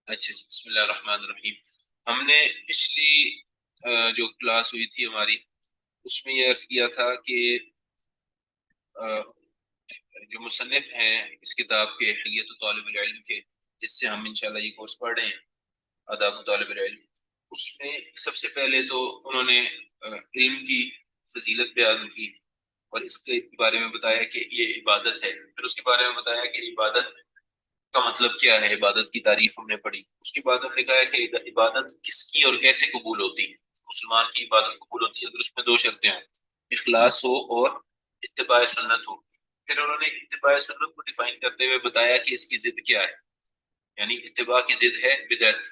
اچھا جی، بسم اللہ الرحمن الرحیم. ہم نے پچھلی جو کلاس ہوئی تھی ہماری، اس میں یہ عرض کیا تھا کہ جو مصنف ہیں اس کتاب کے حلیت طالب العلم کے، جس سے ہم انشاءاللہ یہ کورس پڑھ رہے ہیں، آداب طالب العلم، اس میں سب سے پہلے تو انہوں نے علم کی فضیلت بیان کی اور اس کے بارے میں بتایا کہ یہ عبادت ہے. پھر اس کے بارے میں بتایا کہ عبادت کا مطلب کیا ہے، عبادت کی تعریف ہم نے پڑھی. اس کے بعد ہم نے کہا کہ عبادت کس کی اور کیسے قبول ہوتی ہے. مسلمان کی عبادت قبول ہوتی ہے اگر اس میں دو شرطیں ہوں، اخلاص ہو اور اتباع سنت ہو. پھر انہوں نے اتباع سنت کو ڈیفائن کرتے ہوئے بتایا کہ اس کی ضد کیا ہے. یعنی اتباع کی ضد ہے بدعت،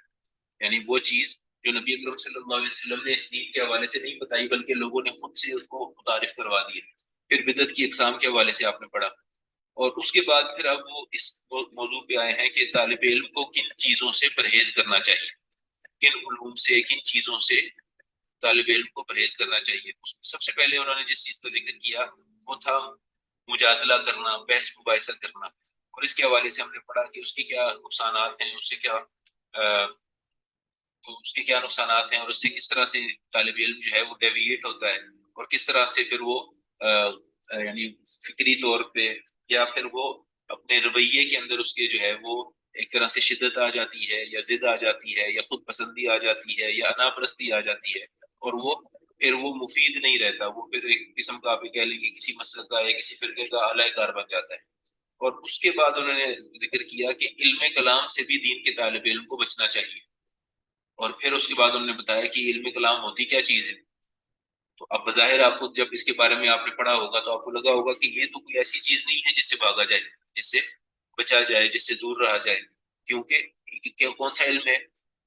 یعنی وہ چیز جو نبی اکرم صلی اللہ علیہ وسلم نے اس دین کے حوالے سے نہیں بتائی بلکہ لوگوں نے خود سے اس کو متعارف کروا دی. پھر بدعت کی اقسام کے حوالے سے آپ نے پڑھا، اور اس کے بعد پھر اب وہ اس موضوع پہ آئے ہیں کہ طالب علم کو کن چیزوں سے پرہیز کرنا چاہیے، کن علوم سے، کن چیزوں سے طالب علم کو پرہیز کرنا چاہیے. اس میں سب سے پہلے انہوں نے جس چیز کا ذکر کیا وہ تھا مجادلہ کرنا، بحث مباحثہ کرنا. اور اس کے حوالے سے ہم نے پڑھا کہ اس کے کیا نقصانات ہیں، اس کے کیا نقصانات ہیں، اور اس سے کس طرح سے طالب علم جو ہے وہ ڈیویٹ ہوتا ہے، اور کس طرح سے پھر وہ یعنی فکری طور پہ یا پھر وہ اپنے رویے کے اندر اس کے جو ہے وہ ایک طرح سے شدت آ جاتی ہے یا ضد آ جاتی ہے یا خود پسندی آ جاتی ہے یا انا پرستی آ جاتی ہے، اور وہ پھر وہ مفید نہیں رہتا، وہ پھر ایک قسم کا آپ کہہ لیں گے کسی مسلک کا یا کسی فرقے کا اعلی کار بن جاتا ہے. اور اس کے بعد انہوں نے ذکر کیا کہ علم کلام سے بھی دین کے طالب علم کو بچنا چاہیے. اور پھر اس کے بعد انہوں نے بتایا کہ علم کلام ہوتی کیا چیز ہے. تو اب بظاہر آپ کو جب اس کے بارے میں آپ نے پڑھا ہوگا تو آپ کو لگا ہوگا کہ یہ تو کوئی ایسی چیز نہیں ہے جس سے بھاگا جائے، جس سے بچا جائے، جس سے دور رہا جائے. کیونکہ کون سا علم ہے؟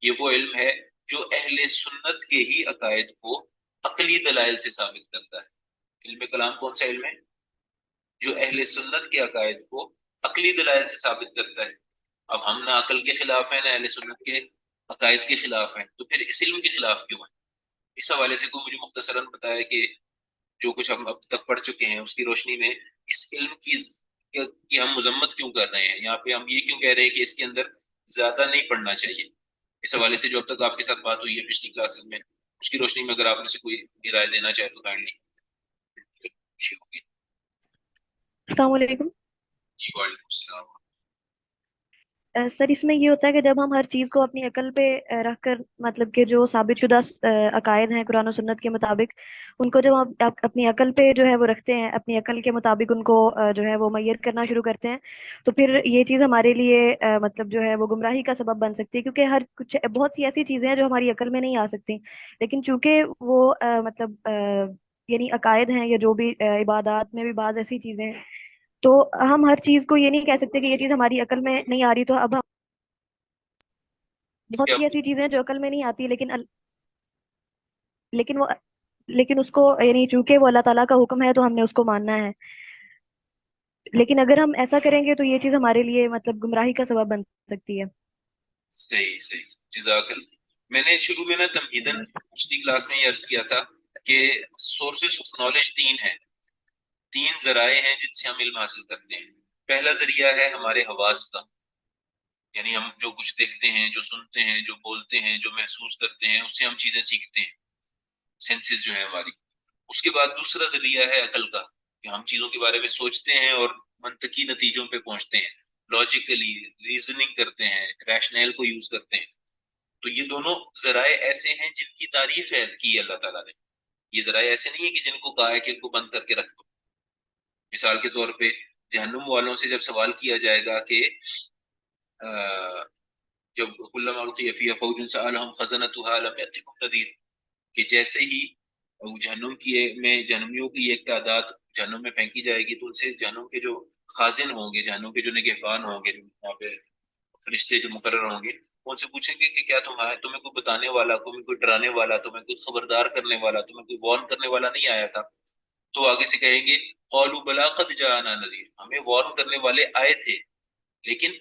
یہ وہ علم ہے جو اہل سنت کے ہی عقائد کو عقلی دلائل سے ثابت کرتا ہے. علم کلام کون سا علم ہے؟ جو اہل سنت کے عقائد کو عقلی دلائل سے ثابت کرتا ہے. اب ہم نہ عقل کے خلاف ہیں نہ اہل سنت کے عقائد کے خلاف ہیں، تو پھر اس علم کے خلاف کیوں ہیں؟ اس حوالے سے کوئی مجھے مختصراً بتایا کہ جو کچھ ہم اب تک پڑھ چکے ہیں اس کی روشنی میں اس علم کی ہم مذمت کیوں کر رہے ہیں، یہاں پہ ہم یہ کیوں کہہ رہے ہیں کہ اس کے اندر زیادہ نہیں پڑھنا چاہیے. اس حوالے سے جو اب تک آپ کے ساتھ بات ہوئی ہے پچھلی کلاسز میں، اس کی روشنی میں اگر آپ نے سے کوئی رائے دینا چاہے تو کائنڈلی. السلام علیکم. جی وعلیکم السلام. سر اس میں یہ ہوتا ہے کہ جب ہم ہر چیز کو اپنی عقل پہ رکھ کر، مطلب کہ جو ثابت شدہ عقائد ہیں قرآن و سنت کے مطابق، ان کو جب ہم اپنی عقل پہ جو ہے وہ رکھتے ہیں، اپنی عقل کے مطابق ان کو جو ہے وہ معیر کرنا شروع کرتے ہیں، تو پھر یہ چیز ہمارے لیے مطلب جو ہے وہ گمراہی کا سبب بن سکتی ہے. کیونکہ ہر کچھ بہت سی ایسی چیزیں ہیں جو ہماری عقل میں نہیں آ سکتی، لیکن چونکہ وہ مطلب یعنی عقائد ہیں یا جو بھی عبادات میں بھی بعض ایسی چیزیں ہیں، تو ہم ہر چیز کو یہ نہیں کہہ سکتے کہ یہ چیز ہماری عقل میں نہیں آ رہی، تو اب ہم بہت سی ایسی چیزیں ہیں جو عقل میں نہیں آتی، لیکن وہ لیکن اس کو یعنی چونکہ وہ اللہ تعالیٰ کا حکم ہے تو ہم نے اس کو ماننا ہے. لیکن اگر ہم ایسا کریں گے تو یہ چیز ہمارے لیے مطلب گمراہی کا سبب بن سکتی ہے. صحیح صحیح. جزاک اللہ. میں نے شروع میں نا تمہیداً پچھلی کلاس میں یہ عرض کیا تھا کہ سورسز آف نالج تین ذرائع ہیں جن سے ہم علم حاصل کرتے ہیں. پہلا ذریعہ ہے ہمارے حواس کا، یعنی ہم جو کچھ دیکھتے ہیں، جو سنتے ہیں، جو بولتے ہیں، جو محسوس کرتے ہیں، اس سے ہم چیزیں سیکھتے ہیں، سینسز جو ہیں ہماری. اس کے بعد دوسرا ذریعہ ہے عقل کا، کہ ہم چیزوں کے بارے میں سوچتے ہیں اور منطقی نتیجوں پہ پہنچتے ہیں، لاجیکلی ریزننگ کرتے ہیں، ریشنل کو یوز کرتے ہیں. تو یہ دونوں ذرائع ایسے ہیں جن کی تعریف ہے کی اللہ تعالیٰ نے. یہ ذرائع ایسے نہیں ہے کہ جن کو کہا ہے کہ ان کو بند کر کے رکھ دو. مثال کے طور پہ جہنم والوں سے جب سوال کیا جائے گا کہ جب کلما القی فیہا فوج سألہم خزنتها لم یأتکم نذیر، کہ جیسے ہی جہنمیوں کی ایک تعداد جہنم میں پھینکی جائے گی تو ان سے جہنم کے جو خازن ہوں گے، جہنم کے جو نگہبان ہوں گے، جو وہاں پہ فرشتے جو مقرر ہوں گے، ان سے پوچھیں گے کہ کیا تمہیں کوئی بتانے والا، تمہیں کوئی ڈرانے والا، تمہیں کوئی خبردار کرنے والا، تمہیں کوئی وارن کرنے والا نہیں آیا تھا؟ تو آگے سے کہیں گے قالوا بلا قد جاءنا نذیر، ہمیں وارن کرنے والے آئے تھے، لیکن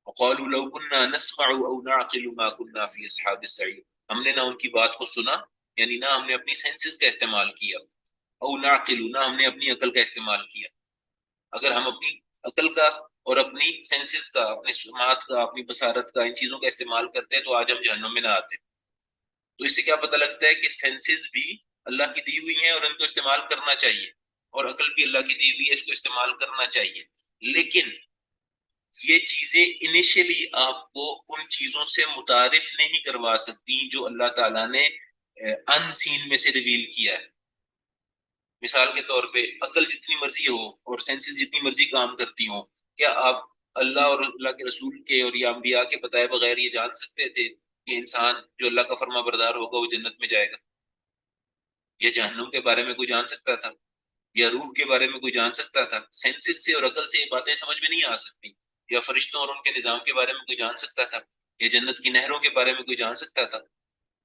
وقالوا لو كنا نسمع او نعقل ما كنا في اصحاب السعير، ہم نے نہ ان کی بات کو سنا، یعنی نہ ہم نے اپنی سینسز کا استعمال کیا، او نعقل، نہ ہم نے اپنی عقل کا استعمال کیا. اگر ہم اپنی عقل کا اور اپنی سینسز کا، اپنے سماعت کا، اپنی بصارت کا، ان چیزوں کا استعمال کرتے تو آج ہم جہنم میں نہ آتے۔ تو اس سے کیا پتہ لگتا ہے کہ سینسز بھی اللہ کی دی ہوئی ہیں اور ان کو استعمال کرنا چاہیے، اور عقل بھی اللہ کی دی ہوئی ہے، اس کو استعمال کرنا چاہیے، لیکن یہ چیزیں انیشلی آپ کو ان چیزوں سے متعارف نہیں کروا سکتی جو اللہ تعالیٰ نے ان سین میں سے ریویل کیا ہے۔ مثال کے طور پہ عقل جتنی مرضی ہو اور سینسز جتنی مرضی کام کرتی ہوں، کیا آپ اللہ اور اللہ کے رسول کے اور یا انبیاء کے بتائے بغیر یہ جان سکتے تھے کہ انسان جو اللہ کا فرما بردار ہوگا وہ جنت میں جائے گا؟ یا جہنم کے بارے میں کوئی جان سکتا تھا؟ یا روح کے بارے میں کوئی جان سکتا تھا؟ سینسز سے اور عقل سے یہ باتیں سمجھ میں نہیں آ سکتی۔ یا فرشتوں اور ان کے نظام کے بارے میں کوئی جان سکتا تھا؟ یا جنت کی نہروں کے بارے میں کوئی جان سکتا تھا؟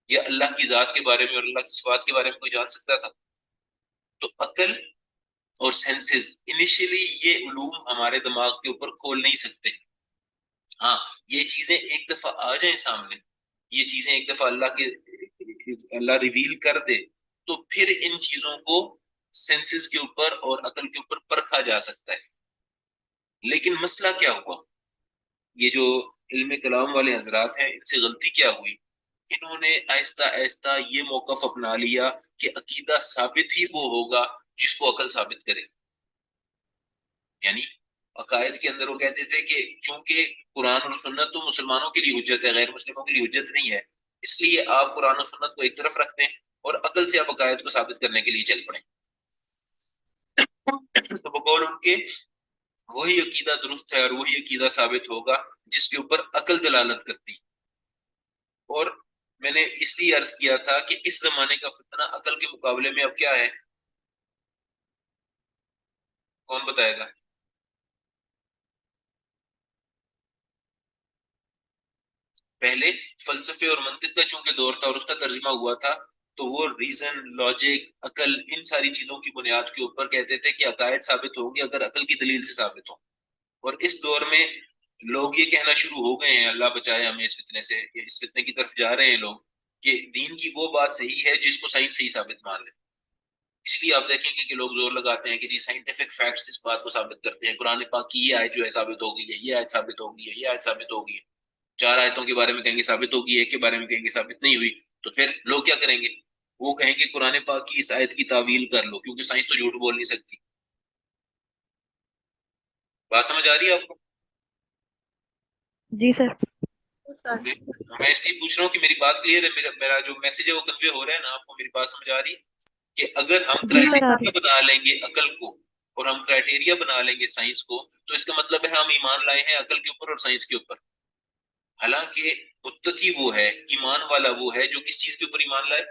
یا اللہ کی ذات کے بارے میں اور اللہ کی صفات کے بارے میں کوئی جان سکتا تھا؟ تو عقل اور سینسز انیشلی یہ علوم ہمارے دماغ کے اوپر کھول نہیں سکتے۔ ہاں، یہ چیزیں ایک دفعہ آ جائیں سامنے، یہ چیزیں ایک دفعہ اللہ ریویل کر دے، تو پھر ان چیزوں کو سینسز کے اوپر اور عقل کے اوپر پرکھا جا سکتا ہے۔ لیکن مسئلہ کیا ہوا؟ یہ جو علم کلام والے حضرات ہیں، ان سے غلطی کیا ہوئی؟ انہوں نے آہستہ آہستہ یہ موقف اپنا لیا کہ عقیدہ ثابت ہی وہ ہوگا جس کو عقل ثابت کرے۔ یعنی عقائد کے اندر وہ کہتے تھے کہ چونکہ قرآن اور سنت تو مسلمانوں کے لیے حجت ہے، غیر مسلموں کے لیے حجت نہیں ہے، اس لیے آپ قرآن و سنت کو ایک طرف رکھ دیں اور عقل سے آپ عقائد کو ثابت کرنے کے لیے چل پڑیں۔ تو بقول ان کے وہی عقیدہ درست ہے اور وہی عقیدہ ثابت ہوگا جس کے اوپر عقل دلالت کرتی۔ اور میں نے اس لیے عرض کیا تھا کہ اس زمانے کا فتنہ عقل کے مقابلے میں اب کیا ہے؟ کون بتائے گا؟ پہلے فلسفے اور منطق کا چونکہ دور تھا اور اس کا ترجمہ ہوا تھا، تو وہ ریزن، لاجک، عقل، ان ساری چیزوں کی بنیاد کے اوپر کہتے تھے کہ عقائد ثابت ہوں گے اگر عقل کی دلیل سے ثابت ہوں۔ اور اس دور میں لوگ یہ کہنا شروع ہو گئے ہیں، اللہ بچائے ہمیں اس فتنے سے، اس فتنے کی طرف جا رہے ہیں لوگ، کہ دین کی وہ بات صحیح ہے جس کو سائنس صحیح ثابت مان لے۔ اس لیے آپ دیکھیں گے کہ لوگ زور لگاتے ہیں کہ جی سائنٹیفک فیکٹس اس بات کو ثابت کرتے ہیں، قرآن پاک کی یہ آیت جو ہے ثابت ہو گئی ہے، یہ آیت ثابت ہو گئی ہے، یہ آیت ثابت ہو گئی ہے۔ 4 آیتوں کے بارے میں کہیں گے ثابت ہوگی، ایک کے بارے میں کہیں گے ثابت نہیں ہوئی، تو پھر لوگ کیا کریں گے؟ وہ کہیں گے قرآن پاک کی اس آیت کی تعویل کر لو، کیونکہ سائنس تو جھوٹ بول نہیں سکتی۔ بات سمجھ آ رہی ہے آپ کو؟ جی سر۔ میں اس لیے پوچھ رہا ہوں کہ میری بات کلیئر ہے، میرا جو میسج ہے وہ کنوے ہو رہا ہے نا آپ کو؟ میری بات سمجھ آ رہی ہے کہ اگر ہم جی سر آ رہی کرائٹیریا بنا لیں گے عقل کو اور ہم کرائٹیریا بنا لیں گے سائنس کو، تو اس کا مطلب ہے ہم ایمان لائے ہیں عقل کے اوپر اور سائنس کے اوپر۔ حالانکہ متقی وہ ہے، ایمان والا وہ ہے جو کس چیز کے اوپر ایمان لائے؟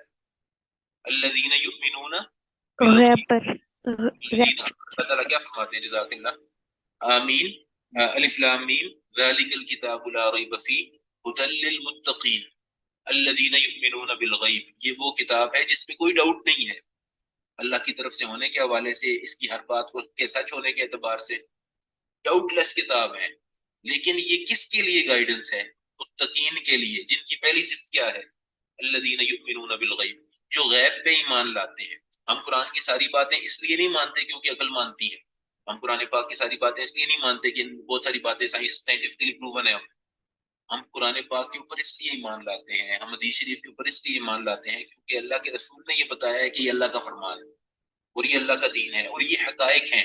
الذین یؤمنون غیب پر۔ بالغیب۔ اللہ تعالیٰ کیا فرماتے ہیں؟ جزاک اللہ، آمین، الف لام میم، ذالک الکتاب لا ریب فیہ ھدی للمتقین الذین یؤمنون بالغیب۔ یہ وہ کتاب ہے جس میں کوئی ڈاؤٹ نہیں ہے اللہ کی طرف سے ہونے کے حوالے سے، اس کی ہر بات کو کے سچ ہونے کے اعتبار سے، ڈاؤٹ لیس کتاب ہے۔ لیکن یہ کس کے لیے گائیڈنس ہے؟ متقین کے لیے، جن کی پہلی صفت کیا ہے؟ الذین یؤمنون بالغیب، جو غیب پہ ایمان لاتے ہیں۔ ہم قرآن کی ساری باتیں اس لیے نہیں مانتے کیونکہ عقل مانتی ہے، ہم قرآن پاک کی ساری باتیں اس لیے نہیں مانتے کہ بہت ساری باتیں سائنٹیفکلی پروون ہے، ہم قرآن پاک کے اوپر اس لیے ایمان لاتے ہیں، ہم حدیث شریف کے اوپر اس لیے ایمان لاتے ہیں کیونکہ اللہ کے رسول نے یہ بتایا ہے کہ یہ اللہ کا فرمان ہے اور یہ اللہ کا دین ہے اور یہ حقائق ہیں۔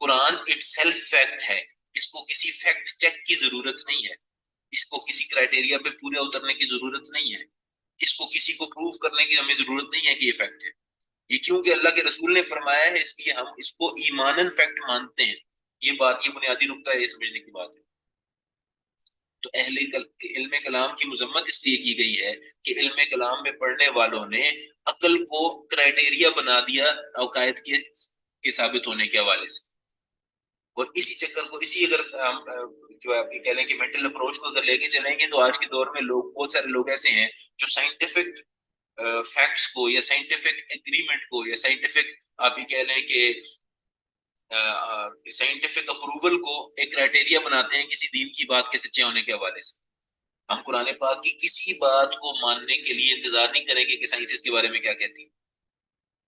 قرآن اٹ سیلف فیکٹ ہے، اس کو کسی فیکٹ چیک کی ضرورت نہیں ہے، اس کو کسی کرائٹیریا پہ پورے اترنے کی ضرورت نہیں ہے، اس کو کسی کو پروف کرنے کی ہمیں ضرورت نہیں ہے کہ یہ فیکٹ ہے۔ یہ کیونکہ اللہ کے رسول نے فرمایا ہے اس لیے ہم اس کو ایماناً فیکٹ مانتے ہیں۔ یہ بات، یہ بنیادی نقطہ ہے، یہ سمجھنے کی بات ہے۔ تو علم کلام کی مذمت اس لیے کی گئی ہے کہ علم کلام میں پڑھنے والوں نے عقل کو کرائٹیریا بنا دیا عقائد کے ثابت ہونے کے حوالے سے، اور اسی چکر کو، اسی اگر جو ہے آپ کہہ لیں کہ مینٹل اپروچ کو اگر لے کے چلیں گے تو آج کے دور میں لوگ، بہت سارے لوگ ایسے ہیں جو سائنٹیفک فیکٹس کو یا سائنٹیفک ایگریمنٹ کو یا سائنٹیفک آپ یہ کہہ لیں کہ سائنٹیفک اپروول کو ایک کرائٹیریا بناتے ہیں کسی دین کی بات کے سچے ہونے کے حوالے سے۔ ہم قرآن پاک کی کسی بات کو ماننے کے لیے انتظار نہیں کریں گے کہ سائنس اس کے بارے میں کیا کہتی ہے۔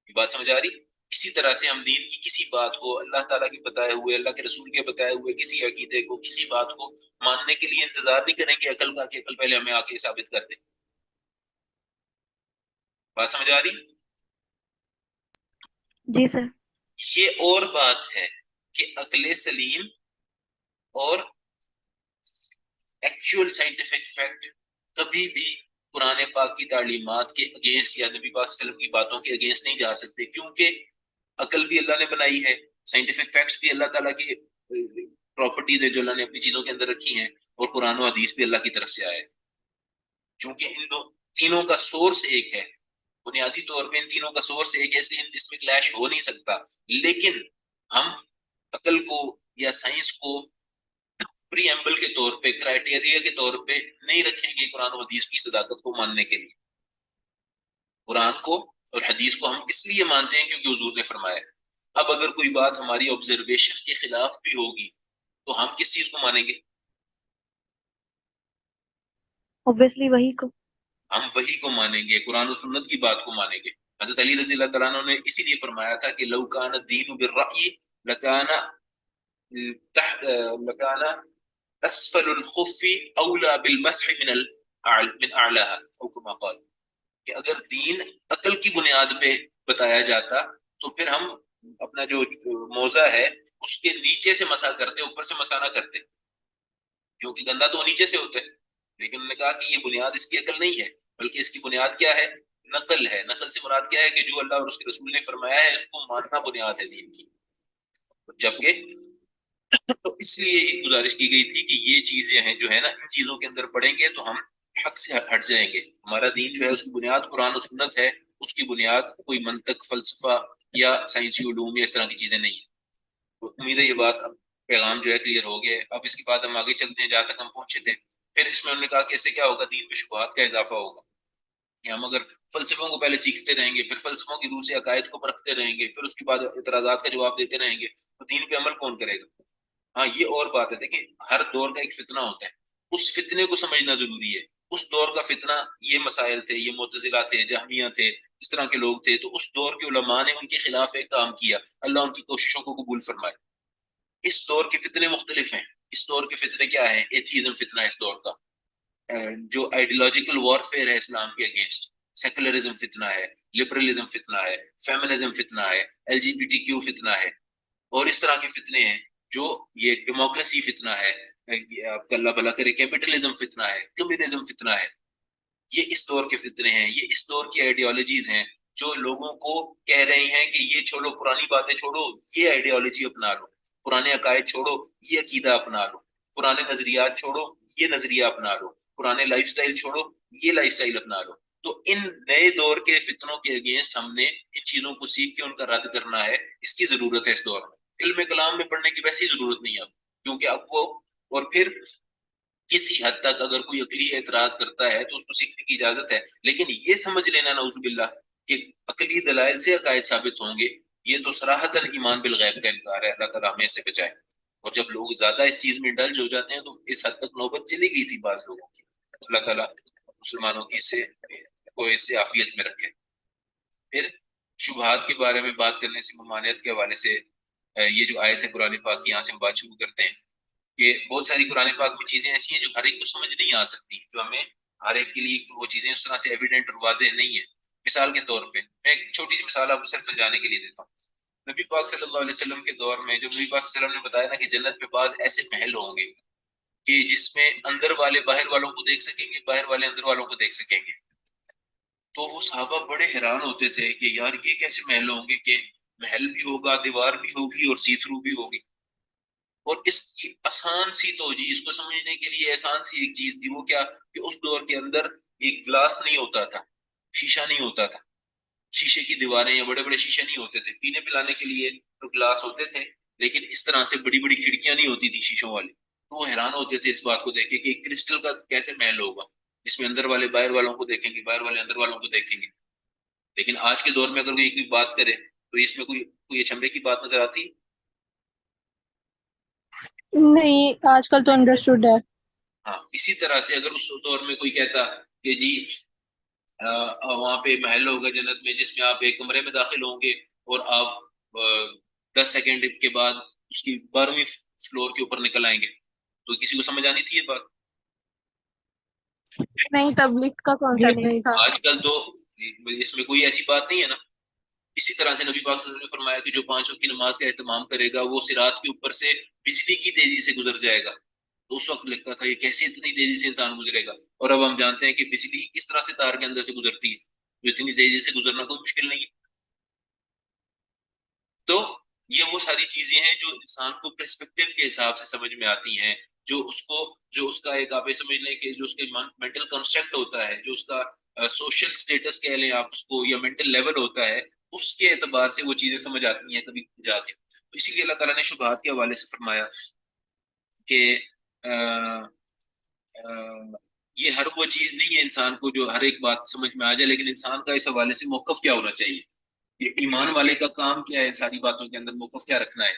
یہ بات سمجھ آ رہی؟ اسی طرح سے ہم دین کی کسی بات کو اللہ تعالیٰ کے بتائے ہوئے، اللہ کے رسول کے بتائے ہوئے کسی عقیدے کو، کسی بات کو ماننے کے لیے انتظار نہیں کریں گے عقل کا کہ عقل پہلے ہمیں آ کے ثابت کر دے. بات سمجھ آ رہی؟ جی سر. یہ اور بات ہے کہ عقل سلیم اور ایکچوئل سائنٹیفک فیکٹ کبھی بھی قرآن پاک کی تعلیمات کے اگینسٹ یا نبی پاک صلی اللہ علیہ وسلم کی باتوں کے اگینسٹ نہیں جا سکتے، کیونکہ عقل بھی اللہ نے بنائی ہے، سائنٹیفک فیکٹس بھی اللہ تعالیٰ کی پراپرٹیز ہے جو اللہ نے اپنی چیزوں کے اندر رکھی ہیں، اور قرآن و حدیث بھی اللہ کی طرف سے آیا ہے. چونکہ ان دو تینوں کا سورس ایک ہے، بنیادی طور پہ ان تینوں کا سورس ایک ہے، اس لیے اس میں کلیش ہو نہیں سکتا. لیکن ہم عقل کو یا سائنس کو پری ایمبل کے طور پہ، کرائٹیریا کے طور پہ نہیں رکھیں گے قرآن و حدیث کی صداقت کو ماننے کے لیے. قرآن کو اور حدیث کو ہم اس لیے مانتے ہیں کیونکہ حضور نے فرمایا. اب اگر کوئی بات ہماری آبزرویشن کے خلاف بھی ہوگی تو ہم کس چیز کو مانیں گے؟ obviously وہی کو. ہم وہی کو مانیں گے، قرآن و سنت کی بات کو مانیں گے. حضرت علی رضی اللہ تعالیٰ عنہ نے اسی لیے فرمایا تھا کہ لو کان الدین بالرأی لکان لکان اسفل الخف اولا بالمسح من اعلاها او كما قال، کہ اگر دین عقل کی بنیاد پہ بتایا جاتا تو پھر ہم اپنا جو موزہ ہے اس کے نیچے سے مسح کرتے، اوپر سے مسح نہ کرتے، کیونکہ گندا تو نیچے سے ہوتا ہے. لیکن انہوں نے کہا کہ یہ بنیاد اس کی عقل نہیں ہے، بلکہ اس کی بنیاد کیا ہے؟ نقل ہے. نقل سے مراد کیا ہے؟ کہ جو اللہ اور اس کے رسول نے فرمایا ہے اس کو ماننا بنیاد ہے دین کی. جبکہ تو اس لیے یہ گزارش کی گئی تھی کہ یہ چیزیں ہیں جو ہے نا، ان چیزوں کے اندر پڑھیں گے تو ہم حق سے ہٹ جائیں گے. ہمارا دین جو ہے اس کی بنیاد قرآن و سنت ہے، اس کی بنیاد کوئی منطق، فلسفہ یا سائنسی علوم یا اس طرح کی چیزیں نہیں ہیں. تو امید ہے یہ بات اب پیغام جو ہے کلیئر ہو گیا ہے. اب اس کے بعد ہم آگے چلتے ہیں جہاں تک ہم پہنچے تھے. پھر اس میں انہوں نے کہا کہ اس سے کیا ہوگا؟ دین میں شبہات کا اضافہ ہوگا. کہ ہم اگر فلسفوں کو پہلے سیکھتے رہیں گے، پھر فلسفوں کی روح سے عقائد کو پرکھتے رہیں گے، پھر اس کے بعد اعتراضات کا جواب دیتے رہیں گے، تو دین پہ عمل کون کرے گا؟ ہاں یہ اور بات ہے، دیکھیں ہر دور کا ایک فتنہ ہوتا ہے، اس فتنے کو سمجھنا ضروری ہے. اس دور کا فتنہ یہ مسائل تھے، یہ معتزلہ تھے، جہمیہ تھے، اس طرح کے لوگ تھے، تو اس دور کے علماء نے ان کے خلاف ایک کام کیا، اللہ ان کی کوششوں کو قبول فرمائے. اس دور کے فتنے مختلف ہیں. اس دور کے فتنے کیا ہیں؟ ایتھیزم فتنہ ہے اس دور کا، جو آئیڈیولوجیکل وارفیئر ہے اسلام کے اگینسٹ. سیکولرزم فتنہ ہے، لبرلزم فتنہ ہے، فیمنزم فتنہ ہے، LGBTQ فتنہ ہے، اور اس طرح کے فتنے ہیں. جو یہ ڈیموکریسی فتنہ ہے، آپ کا اللہ بھلا کرے، کیپٹلزم فتنہ ہے، کمیونزم فتنہ ہے. یہ اس دور کے فتنے ہیں، یہ اس دور کی آئیڈیالوجیز ہیں جو لوگوں کو کہہ رہی ہیں کہ یہ چھوڑو، پرانی باتیں چھوڑو، یہ آئیڈیالوجی اپنا لو، پرانے عقائد چھوڑو، یہ عقیدہ اپنا لو، پرانے نظریات چھوڑو، یہ نظریہ اپنا لو، پرانے لائف سٹائل چھوڑو، یہ لائف سٹائل اپنا لو. تو ان نئے دور کے فتنوں کے اگینسٹ ہم نے ان چیزوں کو سیکھ کے ان کا رد کرنا ہے. اس کی ضرورت ہے اس دور میں. علم کلام میں پڑھنے کی ویسی ضرورت نہیں ہے اب، کیونکہ اب وہ، اور پھر کسی حد تک اگر کوئی عقلی اعتراض کرتا ہے تو اس کو سیکھنے کی اجازت ہے، لیکن یہ سمجھ لینا نعوذ باللہ کہ عقلی دلائل سے عقائد ثابت ہوں گے، یہ تو صراحتاً ایمان بالغیب کا انکار ہے. اللہ تعالیٰ ہمیں اس سے بچائے. اور جب لوگ زیادہ اس چیز میں ڈلج ہو جاتے ہیں تو اس حد تک نوبت چلی گئی تھی بعض لوگوں کی. اللہ تعالیٰ مسلمانوں کی اس سے عافیت میں رکھے. پھر شبہات کے بارے میں بات کرنے سے، ممانعت کے حوالے سے، یہ جو آیت ہے قرآن پاک کی، یہاں سے ہم بات شروع کرتے ہیں کہ بہت ساری قرآن پاک میں چیزیں ایسی ہیں جو ہر ایک کو سمجھ نہیں آ سکتی، جو ہمیں ہر ایک کے لیے وہ چیزیں اس طرح سے ایویڈنٹ اور واضح نہیں ہے. مثال کے طور پہ میں ایک چھوٹی سی مثال آپ کو صرف سمجھانے کے لیے دیتا ہوں. نبی پاک صلی اللہ علیہ وسلم کے دور میں جب نبی پاک صلی اللہ علیہ وسلم نے بتایا نا کہ جنت میں بعض ایسے محل ہوں گے کہ جس میں اندر والے باہر والوں کو دیکھ سکیں گے، باہر والے اندر والوں کو دیکھ سکیں گے. تو وہ صحابہ بڑے حیران ہوتے تھے کہ یار یہ کیسے محل ہوں گے کہ محل بھی ہوگا، دیوار بھی ہوگی اور سی تھرو بھی ہوگی. اور اس کی آسان سی توجہ، اس کو سمجھنے کے لیے آسان سی ایک چیز تھی، وہ کیا کہ اس دور کے اندر ایک گلاس نہیں ہوتا تھا، شیشہ نہیں ہوتا تھا، شیشے کی دیواریں یا بڑے بڑے شیشے نہیں ہوتے تھے. پینے پلانے کے لیے تو گلاس ہوتے تھے، لیکن اس طرح سے بڑی بڑی کھڑکیاں نہیں ہوتی تھی شیشوں والی. تو وہ حیران ہوتے تھے اس بات کو دیکھ کے کہ کرسٹل کا کیسے محل ہوگا، اس میں اندر والے باہر والوں کو دیکھیں گے، باہر والے اندر والوں کو دیکھیں گے. لیکن آج کے دور میں اگر کوئی بات کرے تو اس میں کوئی چمبے کی بات نظر آتی؟ نہیں، آج کل تو انڈرسٹوڈ ہے. ہاں اسی طرح سے اگر اس دور میں کوئی کہتا کہ جی وہاں پہ محل ہوگا جنت میں جس میں آپ ایک کمرے میں داخل ہوں گے اور آپ 10 سیکنڈ کے بعد اس کی 12ویں فلور کے اوپر نکل آئیں گے، تو کسی کو سمجھ آنی تھی یہ بات؟ نہیں، تب لفٹ کا جی کانسیپٹ نہیں نہیں تھا. آج کل تو اس میں کوئی ایسی بات نہیں ہے نا. اسی طرح سے نبی پاک صلی اللہ علیہ وسلم نے فرمایا کہ جو 5 وقت کی نماز کا اہتمام کرے گا وہ صراط کے اوپر سے بجلی کی تیزی سے گزر جائے گا. تو اس وقت لگتا تھا یہ کیسے اتنی تیزی سے انسان گزرے گا، اور اب ہم جانتے ہیں کہ بجلی کس طرح سے تار کے اندر سے گزرتی ہے، جو اتنی تیزی سے گزرنا کوئی مشکل نہیں ہے. تو یہ وہ ساری چیزیں ہیں جو انسان کو پرسپیکٹو کے حساب سے سمجھ میں آتی ہیں، جو اس کا ایک آپ یہ سمجھ لیں کہ جو اس کا مینٹل کنسٹرکٹ ہوتا ہے، جو اس کا سوشل سٹیٹس کہہ لیں آپ اس کو، یا مینٹل لیول ہوتا ہے، اس کے اعتبار سے وہ چیزیں سمجھ آتی ہیں کبھی جا کے. تو اسی لیے اللہ تعالیٰ نے شبہات کے حوالے سے فرمایا کہ یہ ہر وہ چیز نہیں ہے انسان کو جو ہر ایک بات سمجھ میں آ جائے، لیکن انسان کا اس حوالے سے موقف کیا ہونا چاہیے، یہ ایمان والے کا کام کیا ہے، ان ساری باتوں کے اندر موقف کیا رکھنا ہے.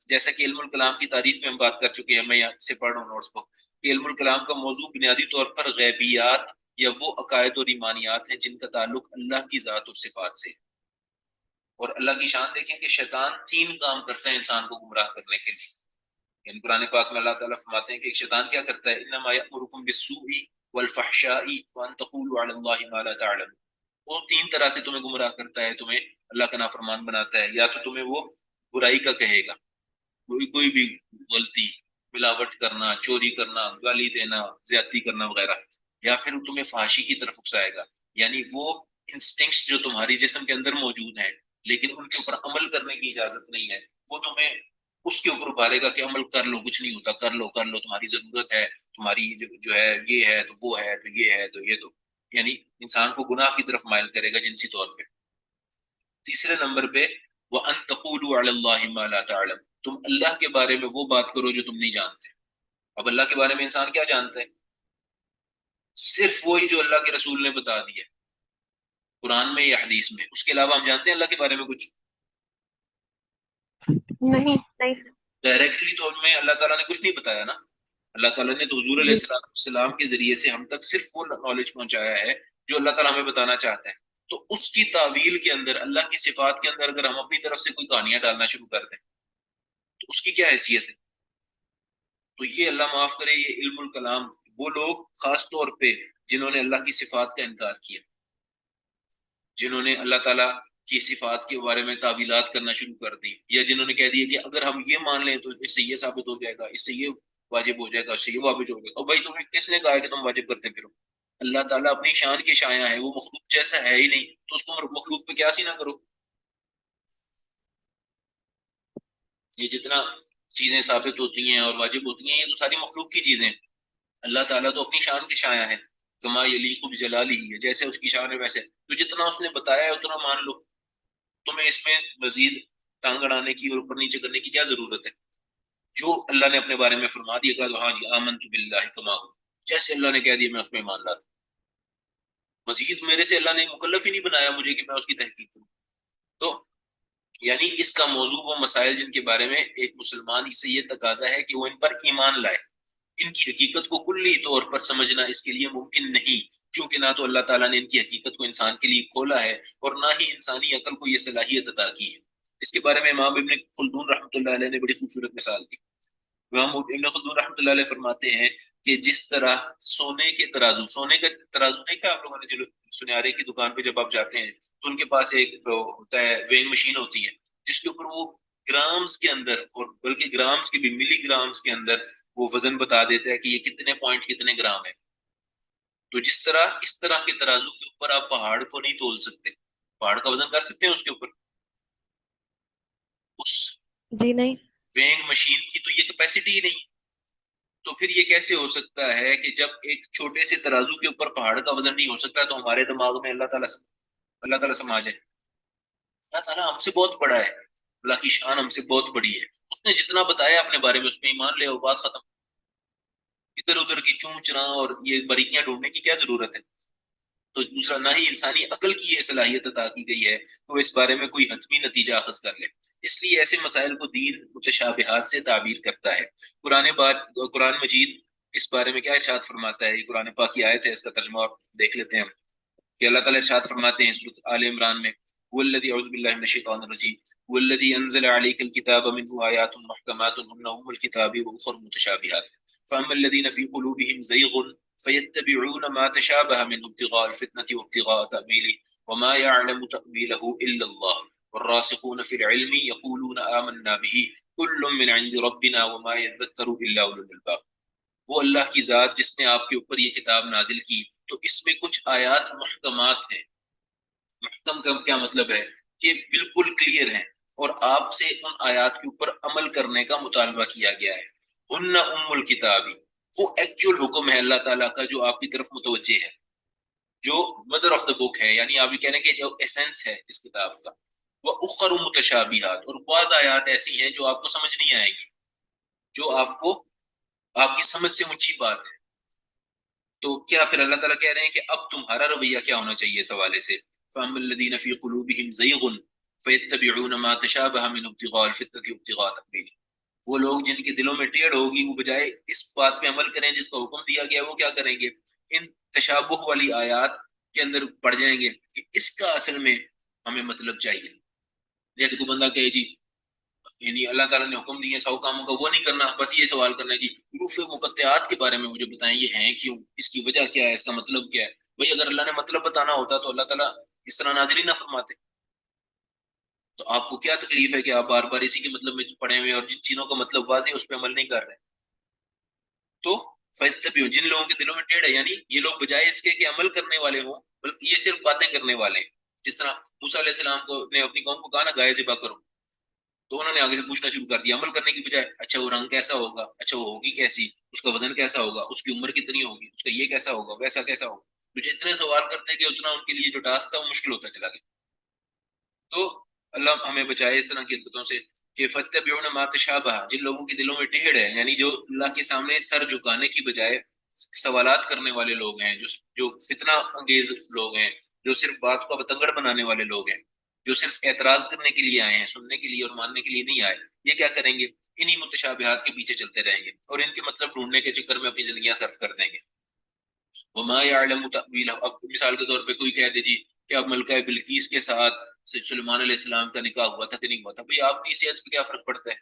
جیسا کہ علم الکلام کی تعریف میں ہم بات کر چکے ہیں، میں یہاں سے پڑھ رہا ہوں نوٹس کو، کہ علم الکلام کا موضوع بنیادی طور پر غیبیات یا وہ عقائد اور ایمانیات ہیں جن کا تعلق اللہ کی ذات اور صفات سے. اور اللہ کی شان دیکھیں کہ شیطان 3 کام کرتا ہے انسان کو گمراہ کرنے کے لیے. یعنی قرآن پاک میں اللہ تعالیٰ فرماتے ہیں کہ شیطان کیا کرتا ہے، انما یأمرکم بالسوء والفحشاء وان تقولوا علی اللہ ما لا تعلمون. وہ 3 طرح سے تمہیں گمراہ کرتا ہے، تمہیں اللہ کا نافرمان بناتا ہے. یا تو تمہیں وہ برائی کا کہے گا، کوئی بھی غلطی، ملاوٹ کرنا، چوری کرنا، گالی دینا، زیادتی کرنا وغیرہ، یا پھر تمہیں فحاشی کی طرف اکسائے گا. یعنی وہ انسٹنکٹس جو تمہاری جسم کے اندر موجود ہیں لیکن ان کے اوپر عمل کرنے کی اجازت نہیں ہے، وہ تمہیں اس کے اوپر ابھارے گا کہ عمل کر لو، کچھ نہیں ہوتا، کر لو تمہاری ضرورت ہے، تمہاری جو ہے یہ ہے تو وہ ہے تو یہ ہے تو یہ تو، یعنی انسان کو گناہ کی طرف مائل کرے گا جنسی طور پہ. تیسرے نمبر پہ وَأَن تَقُولُوا عَلَى اللَّهِ مَا لَا تَعْلَمُونَ، تم اللہ کے بارے میں وہ بات کرو جو تم نہیں جانتے. اب اللہ کے بارے میں انسان کیا جانتا ہے؟ صرف وہی جو اللہ کے رسول نے بتا دیا قرآن میں یا حدیث میں. اس کے علاوہ ہم جانتے ہیں اللہ کے بارے میں کچھ؟ نہیں. نہیں سر. ڈائریکٹلی تو ہمیں اللہ تعالیٰ نے کچھ نہیں بتایا نا. اللہ تعالیٰ نے تو حضور علیہ السلام کے ذریعے سے ہم تک صرف وہ نالج پہنچایا ہے جو اللہ تعالیٰ ہمیں بتانا چاہتا ہے. تو اس کی تعویل کے اندر، اللہ کی صفات کے اندر اگر ہم اپنی طرف سے کوئی کہانیاں ڈالنا شروع کر دیں تو اس کی کیا حیثیت ہے؟ تو یہ اللہ معاف کرے، یہ علم الکلام وہ لوگ خاص طور پہ جنہوں نے اللہ کی صفات کا انکار کیا، جنہوں نے اللہ تعالیٰ کی صفات کے بارے میں تعویلات کرنا شروع کر دی، یا جنہوں نے کہہ دیا کہ اگر ہم یہ مان لیں تو اس سے یہ ثابت ہو جائے گا، اس سے یہ واجب ہو جائے گا، اس سے یہ واجب ہو جائے گا. اور بھائی تمہیں کس نے کہا کہ تم واجب کرتے پھرو؟ اللہ تعالیٰ اپنی شان کے شایع ہے، وہ مخلوق جیسا ہے ہی نہیں، تو اس کو مخلوق پہ قیاس ہی نہ کرو. یہ جتنا چیزیں ثابت ہوتی ہیں اور واجب ہوتی ہیں یہ تو ساری مخلوق کی چیزیں. اللہ تعالیٰ تو اپنی شان کے شایع ہے، کما یلیق بجلالہ ہے، جیسے اس کی شان ہے ویسے. تو جتنا اس نے بتایا ہے اتنا مان لو، تمہیں اس میں مزید ٹانگ اڑانے کی اور اوپر نیچے کرنے کی کیا ضرورت ہے؟ جو اللہ نے اپنے بارے میں فرما دیا کہ ہاں جی آمنت باللہ کما ہو، جیسے اللہ نے کہہ دیا میں اس میں ایمان لاتا ہوں. مزید میرے سے اللہ نے مکلف ہی نہیں بنایا مجھے کہ میں اس کی تحقیق کروں. تو یعنی اس کا موضوع و مسائل جن کے بارے میں ایک مسلمان سے یہ تقاضا ہے کہ وہ ان پر ایمان لائے، ان کی حقیقت کو کلی طور پر سمجھنا اس کے لیے ممکن نہیں، چونکہ نہ تو اللہ تعالیٰ نے ان کی حقیقت کو انسان کے لیے کھولا ہے اور نہ ہی انسانی عقل کو یہ صلاحیت عطا کی ہے. اس کے بارے میں امام ابن خلدون رحمۃ اللہ علیہ نے بڑی خوبصورت مثال دی. امام ابن خلدون رحمۃ اللہ علیہ فرماتے ہیں کہ جس طرح سونے کے ترازو، سونے کا ترازو دیکھا آپ لوگوں نے، چلو سنیارے کی دکان پہ جب آپ جاتے ہیں تو ان کے پاس ایک ہوتا ہے ویئنگ مشین ہوتی ہے جس کے اوپر وہ گرامز کے اندر، اور بلکہ گرامز کے بھی ملی گرامز کے اندر وہ وزن بتا دیتا ہے کہ یہ کتنے پوائنٹ کتنے گرام ہے. تو جس طرح اس طرح کے ترازو کے اوپر آپ پہاڑ کو نہیں تول سکتے. پہاڑ کا وزن کر سکتے ہیں اس کے اوپر؟ اس جی نہیں. ویئنگ مشین کی تو یہ کیپیسٹی ہی نہیں. تو پھر یہ کیسے ہو سکتا ہے کہ جب ایک چھوٹے سے ترازو کے اوپر پہاڑ کا وزن نہیں ہو سکتا تو ہمارے دماغ میں اللہ تعالیٰ سما جائے؟ اللہ تعالیٰ ہم سے بہت بڑا ہے، اللہ کی شان ہم سے بہت بڑی ہے. اس نے جتنا بتایا اپنے بارے میں اس میں ایمان لے، اور بات ختم. ادھر ادھر کی چونچنا اور یہ باریکیاں ڈھونڈنے کی کیا ضرورت ہے؟ تو دوسرا، نہ ہی انسانی عقل کی یہ صلاحیت عطا کی گئی ہے تو اس بارے میں کوئی حتمی نتیجہ اخذ کر لے. اس لیے ایسے مسائل کو دین متشابہات سے تعبیر کرتا ہے. قرآن مجید اس بارے میں کیا ارشاد فرماتا ہے؟ یہ قرآن پاک کی آیت ہے، اس کا ترجمہ آپ دیکھ لیتے ہیں کہ اللہ تعالیٰ ارشاد فرماتے ہیں سورۃ آل عمران میں والذی اعوذ باللہ من الشیطان الرجیم والذی انزل علیک الکتاب منہ آیات محکمات ہن ام الکتاب واخر متشابہات فاما الذین فی قلوبہم زیغ فیتبعون ما تشابہ منہ ابتغاء الفتنة وابتغاء تأویلہ وما یعلم تأویلہ الا اللہ والراسخون فی العلم یقولون آمنا به کل من عند ربنا وما يذکر الا اولو الالباب. وہ اللہ کی ذات جس نے آپ کے اوپر یہ کتاب نازل کی تو اس میں کچھ آیات محکمات ہیں. محکم کا کیا مطلب ہے کہ بالکل کلیئر ہیں اور آپ سے ان آیات کے اوپر عمل کرنے کا مطالبہ کیا گیا ہے. ہن ام الکتابی وہ ایکچوئل حکم ہے اللہ تعالیٰ کا جو آپ کی طرف متوجہ ہے, جو مدر آف دا بک ہے, یعنی آپ یہ کہہ رہے ہیں کہ جو ایسنس ہے اس کتاب کا. وہ اخر متشابہات اور بعض آیات ایسی ہیں جو آپ کو سمجھ نہیں آئیں گی, جو آپ کو آپ کی سمجھ سے اونچی بات ہے. تو کیا پھر اللہ تعالیٰ کہہ رہے ہیں کہ اب تمہارا رویہ کیا ہونا چاہیے اس حوالے سے؟ فَأَمَّا الَّذِينَ فِي قُلُوبِهِمْ زَيْغٌ فَيَتَّبِعُونَ مَا تَشَابَهَ مِنْهُ ابْتِغَاءَ الْفِتْنَةِ وَابْتِغَاءَ تَأْوِيلِهِ. وہ لوگ جن کے دلوں میں ٹیڑھ ہوگی وہ بجائے اس بات پہ عمل کریں جس کا حکم دیا گیا, وہ کیا کریں گے؟ ان تشابہ والی آیات کے اندر پڑ جائیں گے کہ اس کا اصل میں ہمیں مطلب چاہیے. جیسے کوئی بندہ کہے جی یعنی اللہ تعالیٰ نے حکم دیے 100 کاموں کا, وہ نہیں کرنا, بس یہ سوال کرنا ہے جی حروف مقطعات کے بارے میں مجھے بتائیں یہ ہیں کیوں, اس کی وجہ کیا ہے, اس کا مطلب کیا ہے. بھئی اگر اللہ نے مطلب بتانا ہوتا تو اللہ تعالیٰ اس طرح نازل ہی نہ فرماتے. تو آپ کو کیا تکلیف ہے کہ آپ بار بار اسی کے مطلب میں پڑھے ہوئے اور جن چیزوں کا مطلب واضح اس پہ عمل نہیں کر رہے. تو فَيَتَّبِعُونَ جن لوگوں کے دلوں میں ٹیڑھ ہے, یعنی یہ لوگ بجائے اس کے کہ عمل کرنے والے ہوں بلکہ یہ صرف باتیں کرنے والے ہیں. جس طرح موسیٰ علیہ السلام کو نے اپنی قوم کو کہا نا گائے ذبح کرو, تو انہوں نے آگے سے پوچھنا شروع کر دیا عمل کرنے کی بجائے. اچھا وہ رنگ کیسا ہوگا, اچھا وہ ہوگی کیسی, اس کا وزن کیسا ہوگا, اس کی عمر کتنی ہوگی, اس کا یہ کیسا ہوگا, ویسا کیسا ہوگا. تو جتنے سوال کرتے کہ اتنا ان کے لیے جو ٹاسک تھا وہ مشکل ہوتا چلا گیا. تو اللہ ہمیں بچائے اس طرح کی حرکتوں سے کہ فَتَّبِعُونَ مَا تَشَابَهَ جن لوگوں کے دلوں میں ٹیڑھ ہے, یعنی جو اللہ کے سامنے سر جھکانے کی بجائے سوالات کرنے والے لوگ ہیں, جو فتنہ انگیز لوگ ہیں, جو صرف بات کو بتنگڑ بنانے والے لوگ ہیں, جو صرف اعتراض کرنے کے لیے آئے ہیں, سننے کے لیے اور ماننے کے لیے نہیں آئے. یہ کیا کریں گے؟ انہی متشابہات کے پیچھے چلتے رہیں گے اور ان کے مطلب ڈھونڈنے کے چکر میں اپنی زندگیاں صرف کر دیں گے. وما يعلم تأویلہ, اب مثال کے طور پہ کوئی کہہ دے جی کہ اب ملکہ بلقیس کے ساتھ سلیمان علیہ السلام کا نکاح ہوا تھا کہ نہیں ہوا تھا. بھئی آپ کی صحت پہ کیا فرق پڑتا ہے؟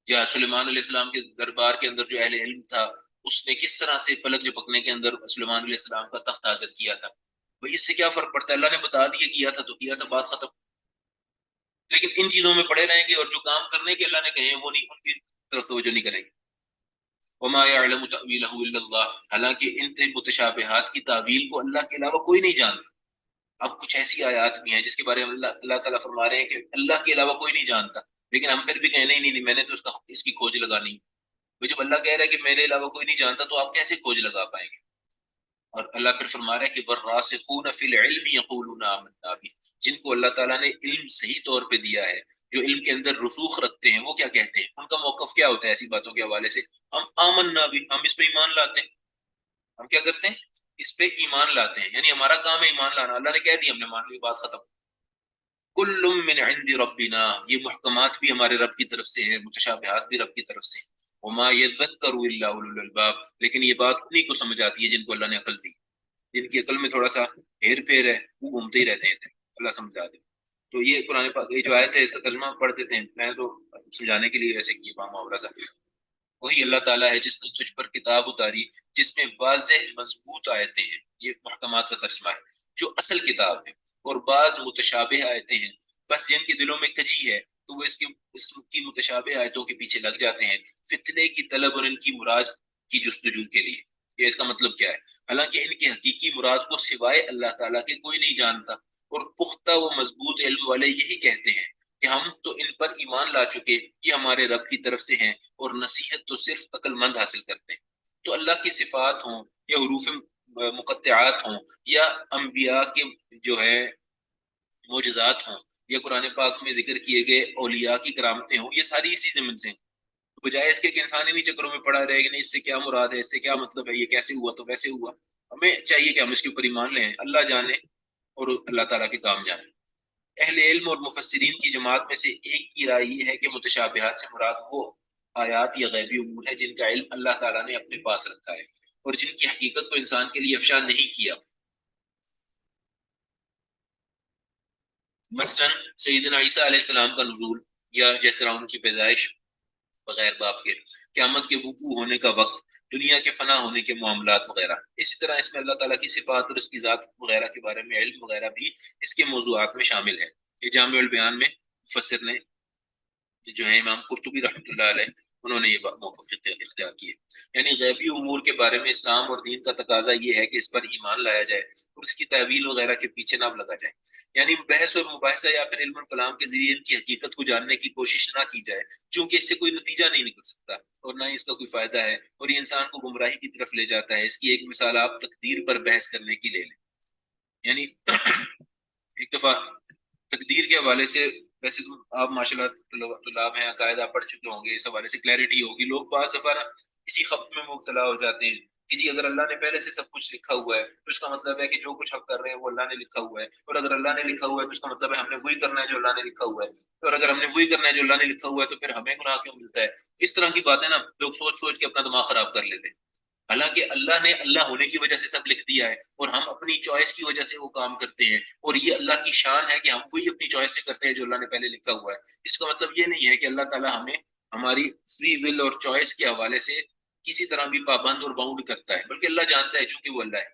یا سلیمان علیہ السلام کے دربار کے اندر جو اہل علم تھا اس نے کس طرح سے پلک جھپکنے کے اندر سلیمان علیہ السلام کا تخت حاضر کیا تھا؟ بھئی اس سے کیا فرق پڑتا ہے؟ اللہ نے بتا دیا کیا تھا تو کیا تھا, بات ختم. لیکن ان چیزوں میں پڑے رہیں گے اور جو کام کرنے کے اللہ نے کہے ہیں وہ نہیں, ان کی طرف توجہ نہیں کریں گے. وما يعلم تأویلہ الا اللہ, حالانکہ ان متشابہات کی تعویل کو اللہ کے علاوہ کوئی نہیں جانتا. اب کچھ ایسی آیات بھی ہیں جس کے بارے میں اللہ تعالیٰ فرما رہے ہیں کہ اللہ کے علاوہ کوئی نہیں جانتا, لیکن ہم پھر بھی کہیں نہیں میں نے تو اس کی کھوج لگانی. جب اللہ کہہ رہا ہے کہ میرے علاوہ کوئی نہیں جانتا تو آپ کیسے کھوج لگا پائیں گے؟ اور اللہ پھر فرما رہا ہے کہ والراسخون فی العلم یقولون آمنا بہ, جن کو اللہ تعالیٰ نے علم صحیح طور پہ دیا ہے, جو علم کے اندر رسوخ رکھتے ہیں, وہ کیا کہتے ہیں؟ ان کا موقف کیا ہوتا ہے ایسی باتوں کے حوالے سے؟ ہم آمنا بہ, ہم اس پہ ایمان لاتے ہیں. ہم کیا کرتے ہیں؟ اس پہ ایمان لاتے ہیں, یعنی ہمارا کام ہے ایمان لانا. اللہ نے کہہ دیا, ہم نے مان لی, بات ختم. کل من عند ربنا, یہ محکمات بھی ہمارے رب کی طرف سے ہیں, متشابہات بھی رب کی طرف سے. وما يذکر الا اولو الالباب, لیکن یہ بات انہیں کو سمجھ آتی ہے جن کو اللہ نے عقل دی. جن کی عقل میں تھوڑا سا ہیر پھیر ہے وہ گھومتے ہی رہتے ہیں, اللہ سمجھا دے. تو یہ قرآن پاک یہ جو آیت ہے اس کا ترجمہ پڑھ دیتے ہیں. میں تو سمجھانے کے لیے ایسے کیا محاورہ سا. وہی اللہ تعالیٰ ہے جس نے تجھ پر کتاب اتاری جس میں واضح مضبوط آیتیں ہیں, یہ محکمات کا ترجمہ ہے, جو اصل کتاب ہے. اور بعض متشابہ آیتیں ہیں, بس جن کے دلوں میں کجی ہے تو وہ اس کی متشابہ آیتوں کے پیچھے لگ جاتے ہیں فتنے کی طلب اور ان کی مراد کی جستجو کے لیے. کہ اس کا مطلب کیا ہے؟ حالانکہ ان کی حقیقی مراد کو سوائے اللہ تعالیٰ کے کوئی نہیں جانتا, اور پختہ و مضبوط علم والے یہی کہتے ہیں کہ ہم تو ان پر ایمان لا چکے, یہ ہمارے رب کی طرف سے ہیں, اور نصیحت تو صرف عقل مند حاصل کرتے ہیں. تو اللہ کی صفات ہوں یا حروف مقطعات ہوں یا انبیاء کے جو ہے معجزات ہوں یا قرآن پاک میں ذکر کیے گئے اولیاء کی کرامتیں ہوں, یہ ساری اسی ضمن سے ہیں. بجائے اس کے کہ انسان انہیں چکروں میں پڑا رہے کہ نہیں اس سے کیا مراد ہے, اس سے کیا مطلب ہے, یہ کیسے ہوا تو ویسے ہوا. ہمیں چاہیے کہ ہم اس کے اوپر ایمان لیں, اللہ جانے اور اللہ تعالیٰ کے کام جانے. اہل علم اور مفسرین کی جماعت میں سے ایک کی رائے یہ ہے کہ متشابہات سے مراد وہ آیات یا غیبی امور ہے جن کا علم اللہ تعالیٰ نے اپنے پاس رکھا ہے اور جن کی حقیقت کو انسان کے لیے افشا نہیں کیا. مثلاً سیدنا عیسیٰ علیہ السلام کا نزول، یا جس طرح ان کی پیدائش بغیر باپ کے، قیامت کے وقوع ہونے کا وقت، دنیا کے فنا ہونے کے معاملات وغیرہ. اسی طرح اس میں اللہ تعالیٰ کی صفات اور اس کی ذات وغیرہ کے بارے میں علم وغیرہ بھی اس کے موضوعات میں شامل ہے. یہ جامع البیان میں مفسر نے جو ہے امام قرطبی رحمۃ اللہ علیہ، انہوں نے یہ موقف اختیار کیے. یعنی غیبی امور کے بارے میں اسلام اور دین کا تقاضا یہ ہے کہ اس پر ایمان لایا جائے اور اس کی تعویل وغیرہ کے پیچھے نہ لگا جائے. یعنی بحث اور مباحثہ یا پھر علم الکلام کے ذریعے ان کی حقیقت کو جاننے کی کوشش نہ کی جائے، چونکہ اس سے کوئی نتیجہ نہیں نکل سکتا اور نہ ہی اس کا کوئی فائدہ ہے، اور یہ انسان کو گمراہی کی طرف لے جاتا ہے. اس کی ایک مثال آپ تقدیر پر بحث کرنے کی لے لیں. یعنی ایک دفعہ تقدیر کے حوالے سے، ویسے تو آپ ماشاء اللہ طلاب ہیں، عقائد آپ پڑھ چکے ہوں گے، اس حوالے سے کلیئرٹی ہوگی. لوگ بعض دفعہ نا اسی خط میں مبتلا ہو جاتے ہیں کہ جی اگر اللہ نے پہلے سے سب کچھ لکھا ہوا ہے تو اس کا مطلب ہے کہ جو کچھ ہم کر رہے ہیں وہ اللہ نے لکھا ہوا ہے، اور اگر اللہ نے لکھا ہوا ہے تو اس کا مطلب ہے ہم نے وہی کرنا ہے جو اللہ نے لکھا ہوا ہے، اور اگر ہم نے وہی کرنا ہے جو اللہ نے لکھا ہوا ہے تو پھر ہمیں گناہ کیوں ملتا ہے. اس طرح کی باتیں نا لوگ سوچ سوچ کے اپنا دماغ خراب کر لیتے ہیں. حالانکہ اللہ نے اللہ ہونے کی وجہ سے سب لکھ دیا ہے، اور ہم اپنی چوائس کی وجہ سے وہ کام کرتے ہیں، اور یہ اللہ کی شان ہے کہ ہم وہی اپنی چوائس سے کرتے ہیں جو اللہ نے پہلے لکھا ہوا ہے. اس کا مطلب یہ نہیں ہے کہ اللہ تعالیٰ ہمیں ہماری فری ول اور چوائس کے حوالے سے کسی طرح بھی پابند اور باؤنڈ کرتا ہے، بلکہ اللہ جانتا ہے چونکہ وہ اللہ ہے.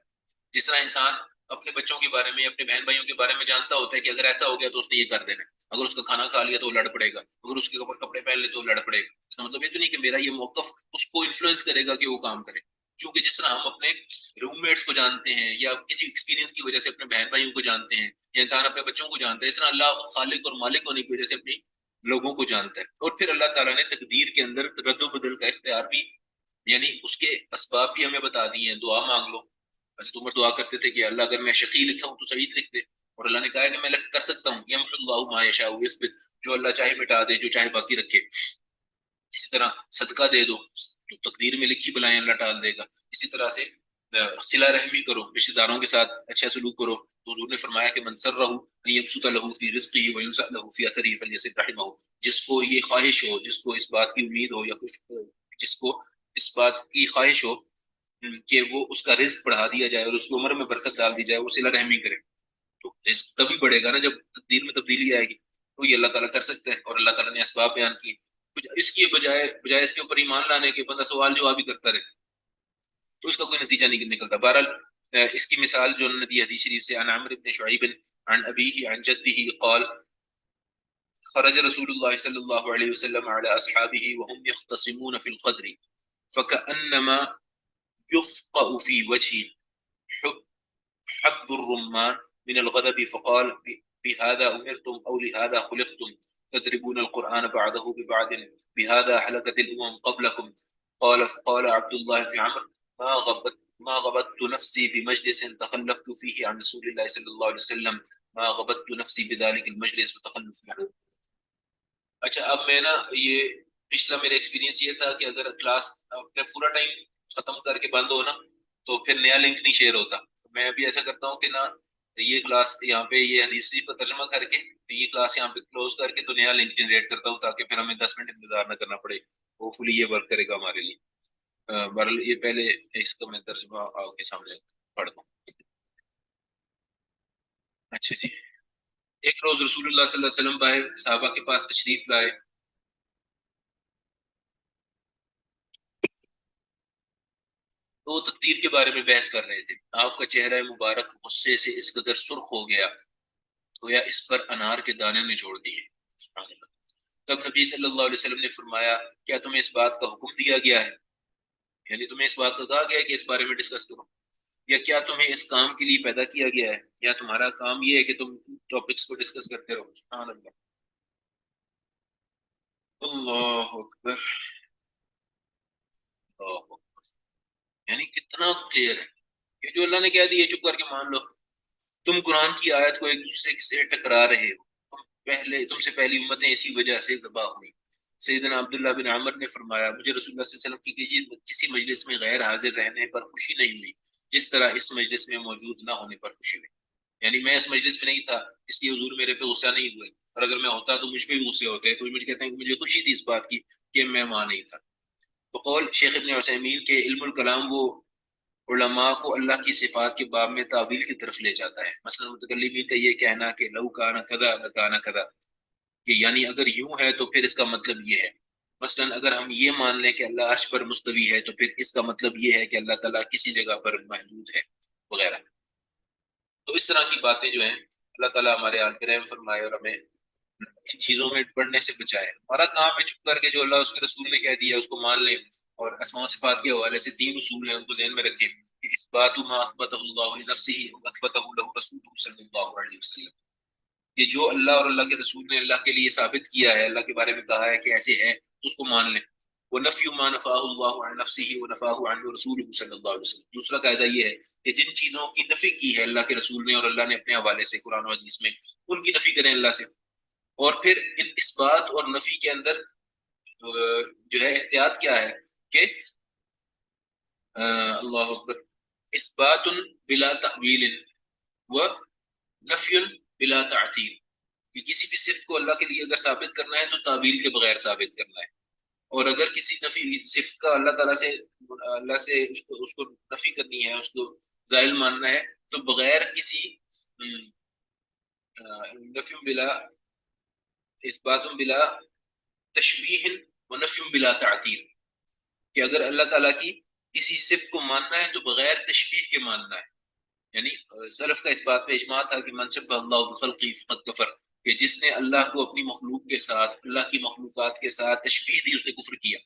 جس طرح انسان اپنے بچوں کے بارے میں، اپنے بہن بھائیوں کے بارے میں جانتا ہوتا ہے کہ اگر ایسا ہو گیا تو اس نے یہ کر دینا، اگر اس کا کھانا کھا لیا تو وہ لڑ پڑے گا، اگر اس کے کپڑے پہن لے تو وہ لڑ پڑے گا. اس کا مطلب یہ تو نہیں کہ میرا یہ موقف اس کو انفلوئنس کرے گا کہ وہ کام کرے. چونکہ جس طرح ہم اپنے روم میٹس کو جانتے ہیں یا کسی ایکسپیرینس کی وجہ سے اپنے بہن بھائیوں کو جانتے ہیں، یا انسان اپنے بچوں کو جانتا ہے، اس طرح اللہ خالق اور مالک ہونے کی وجہ سے اپنی لوگوں کو جانتا ہے. اور پھر اللہ تعالیٰ نے تقدیر کے اندر رد و بدل کا اختیار بھی، یعنی اس کے اسباب بھی ہمیں بتا دیے ہیں. دعا مانگ لو، حضرت عمر دعا کرتے تھے کہ اللہ اگر میں شقی لکھا ہوں تو سعید لکھ دے، اور اللہ نے کہا ہے کہ میں کر سکتا ہوں، یمحو اللہ ما یشاء ویثبت، جو اللہ چاہے مٹا دے، جو چاہے باقی رکھے. اسی طرح صدقہ دے دو، تو تقدیر میں لکھی بلائیں اللہ ٹال دے گا. اسی طرح سے صلہ رحمی کرو، رشتہ داروں کے ساتھ اچھا سلوک کرو. تو حضور نے فرمایا کہ من سرہ ان یبسط له فی رزقہ وینسأ له فی اثرہ فلیصل رحمہ، جس کو یہ خواہش ہو، جس کو اس بات کی امید ہو، یا جس کو اس بات کی خواہش ہو کہ وہ اس کا رزق بڑھا دیا جائے اور اس کی عمر میں برکت ڈال دی جائے، وہ صلہ رحمی کرے. تو رزق تبھی بڑھے گا نا جب تقدیر میں تبدیلی آئے گی. تو یہ اللہ تعالیٰ کر سکتا ہے، اور اللہ تعالیٰ نے اسباب بیان کی. اس کی بجائے اس کے اوپر ایمان لانے کے بندہ سوال جواب ہی کرتا رہے تو اس کا کوئی نتیجہ نہیں نکلتا. بہرحال اس کی مثال جو انہوں نے دی حدیث شریف سے، عن عمرو بن شعیب عن ابیہ عن جدہ قال خرج رسول اللہ صلی اللہ علیہ وسلم على اصحابہ وهم يختصمون في القدر فكأنما يفقأ في وجهه حب الرمان من الغضب فقال بهذا أمرتم أو لهذا خلقتم تضربون القرآن بعده ببعض بهذا حلقت الأمم قبلكم. قال عبد الله بن عمرو ما غبطت نفسي بمجلس تخلفت فيه عن رسول الله صلى الله عليه وسلم ما غبطت نفسي بذلك المجلس وتخلف عنه. اچھا اب میں نا یہ پچھلا میرا ایکسپیرینس یہ تھا کہ اگر کلاس اپنے پورا ٹائم ختم کر کے بند ہو نا تو پھر نیا لنک نہیں شیئر ہوتا. میں ابھی ایسا کرتا ہوں کہ نا یہ کلاس یہاں پہ یہ حدیث شریف کا ترجمہ کر کے یہ کلاس یہاں پہ کلوز کر کے تو نیا لنک جنریٹ کرتا ہوں تاکہ پھر ہمیں 10 منٹ انتظار نہ کرنا پڑے. ہوپ فلی یہ ورک کرے گا ہمارے لیے. بہرحال یہ پہلے اس کا میں ترجمہ آپ کے سامنے پڑھ دوں. اچھا جی. ایک روز رسول اللہ صلی اللہ علیہ وسلم باہر صحابہ کے پاس تشریف لائے. تو وہ تقدیر کے بارے میں بحث کر رہے تھے. آپ کا چہرہ مبارک غصے سے اس قدر سرخ ہو گیا گویا اس پر انار کے دانے نچوڑ دیے. تب نبی صلی اللہ علیہ وسلم نے فرمایا کیا تمہیں اس بات کا حکم دیا گیا ہے، یعنی تمہیں اس بات کا کہا گیا ہے کہ اس بارے میں ڈسکس کرو، یا کیا تمہیں اس کام کے لیے پیدا کیا گیا ہے، یا تمہارا کام یہ ہے کہ تم ٹاپکس کو ڈسکس کرتے رہو. سبحان اللہ. اللہ اکبر. اللہ اکبر. یعنی کتنا کلیئر ہے کہ جو اللہ نے کہہ دیا چپ کر کے مان لو. تم قرآن کی آیت کو ایک دوسرے سے ٹکرا رہے ہو. تم سے پہلی امتیں اسی وجہ سے تباہ ہوئی. سیدنا عبداللہ بن عمر نے فرمایا مجھے رسول اللہ صلی اللہ علیہ وسلم کی کسی مجلس میں غیر حاضر رہنے پر خوشی نہیں ہوئی جس طرح اس مجلس میں موجود نہ ہونے پر خوشی ہوئی. یعنی میں اس مجلس میں نہیں تھا اس لیے حضور میرے پہ غصہ نہیں ہوئے، اور اگر میں ہوتا تو مجھ پہ بھی غصے ہوتے. تو مجھے کہتے ہیں کہ مجھے خوشی تھی اس بات کی کہ میں وہاں نہیں تھا. بقول شیخ ابن عثیمین کے علم الکلام وہ علماء کو اللہ کی صفات کے باب میں تعویل کی طرف لے جاتا ہے. مثلا متکلمین کا یہ کہنا کہ لو کان کذا لکان کذا، کہ یعنی اگر یوں ہے تو پھر اس کا مطلب یہ ہے. مثلا اگر ہم یہ مان لیں کہ اللہ عرش پر مستوی ہے تو پھر اس کا مطلب یہ ہے کہ اللہ تعالیٰ کسی جگہ پر محدود ہے وغیرہ. تو اس طرح کی باتیں جو ہیں اللہ تعالیٰ ہمارے حال پہ رحم فرمائے اور ہمیں ان چیزوں میں پڑھنے سے بچائے. ہمارا کام ہے چپ کر کے جو اللہ اس کے رسول نے کہہ دیا اس کو مان لیں، اور اسماء و صفات کے حوالے سے 3 اصول ہیں ان کو ذہن میں رکھیں کہ اثبات ما اثبتہ اللہ لنفسہ واثبتہ له رسولہ صلی اللہ علیہ وسلم، کہ جو اللہ اور اللہ کے رسول نے اللہ کے لیے ثابت کیا ہے، اللہ کے بارے میں کہا ہے کہ ایسے ہے، اس کو مان لیں. ونفی ما نفاہ اللہ عن نفسہ ونفاہ عنہ رسولہ صلی اللہ علیہ وسلم. دوسرا قاعدہ یہ ہے کہ جن چیزوں کی نفی کی ہے اللہ کے رسول نے اور اللہ نے اپنے حوالے سے قرآن و حدیث میں، ان کی نفی کریں اللہ سے. اور پھر ان اثبات اور نفی کے اندر جو ہے احتیاط کیا ہے کہ اللہ اکبر، اثبات بلا تأویل و نفی بلا تعطیل، کہ کسی بھی صفت کو اللہ کے لیے اگر ثابت کرنا ہے تو تعویل کے بغیر ثابت کرنا ہے، اور اگر کسی نفی صفت کا اللہ سے اس کو نفی کرنی ہے، اس کو زائل ماننا ہے، تو بغیر کسی نفی بلا اثبات بلا تشبیہ و نفی بلا تعطیل، کہ اگر اللہ تعالیٰ کی کسی صفت کو ماننا ہے تو بغیر تشبیہ کے ماننا ہے. یعنی سلف کا اس بات پہ اجماع تھا کہ من شبہ اللہ بخلقہ فقد کفر، کہ جس نے اللہ کو اپنی مخلوق کے ساتھ، اللہ کی مخلوقات کے ساتھ تشبیہ دی، اس نے کفر کیا.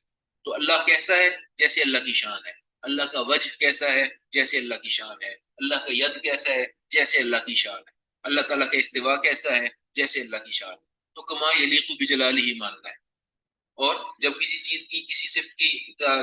تو اللہ کیسا ہے؟ جیسے اللہ کی شان ہے. اللہ کا وجہ کیسا ہے؟ جیسے اللہ کی شان ہے. اللہ کا ید کیسا ہے؟ جیسے اللہ کی شان ہے. اللہ تعالیٰ کا استوا کیسا ہے؟ جیسے اللہ کی شان ہے. تو کما یلیق بجلالہ ہی ماننا ہے. اور جب کسی چیز کی، کسی صفت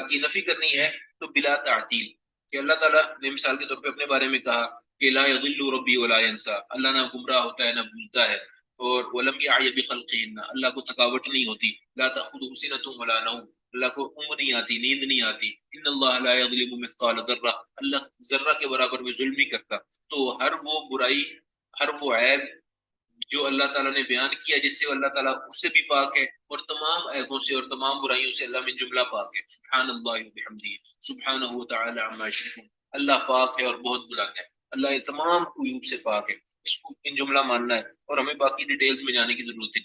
کی نفی کرنی ہے تو بلا تعطیل، کہ اللہ تعالیٰ نے مثال کے طور پہ اپنے بارے میں کہا کہ لا یضل ربی ولا ینسا، اللہ نہ گمراہ ہوتا ہے نہ بھولتا ہے. اور ولم یعی بخلقہ، اللہ کو تھکاوٹ نہیں ہوتی. لا تأخذہ سنۃ ولا نوم، اللہ کو اونگ نہیں آتی، نیند نہیں آتی. ان اللہ لا یظلم مثقال ذرہ، اللہ ذرہ کے برابر بھی ظلم نہیں کرتا. تو ہر وہ برائی، ہر وہ عیب جو اللہ تعالیٰ نے بیان کیا جس سے اللہ تعالیٰ اس سے بھی پاک ہے، اور تمام عیبوں سے اور تمام برائیوں سے اللہ من جملہ پاک ہے. سبحان اللہ وبحمدہ سبحانہ وتعالی عما یشرکون. اللہ پاک ہے اور بہت بلند ہے، اللہ یہ تمام عیوب سے پاک ہے. اس کو ان جملہ ماننا ہے اور ہمیں باقی ڈیٹیلز میں جانے کی ضرورت ہے.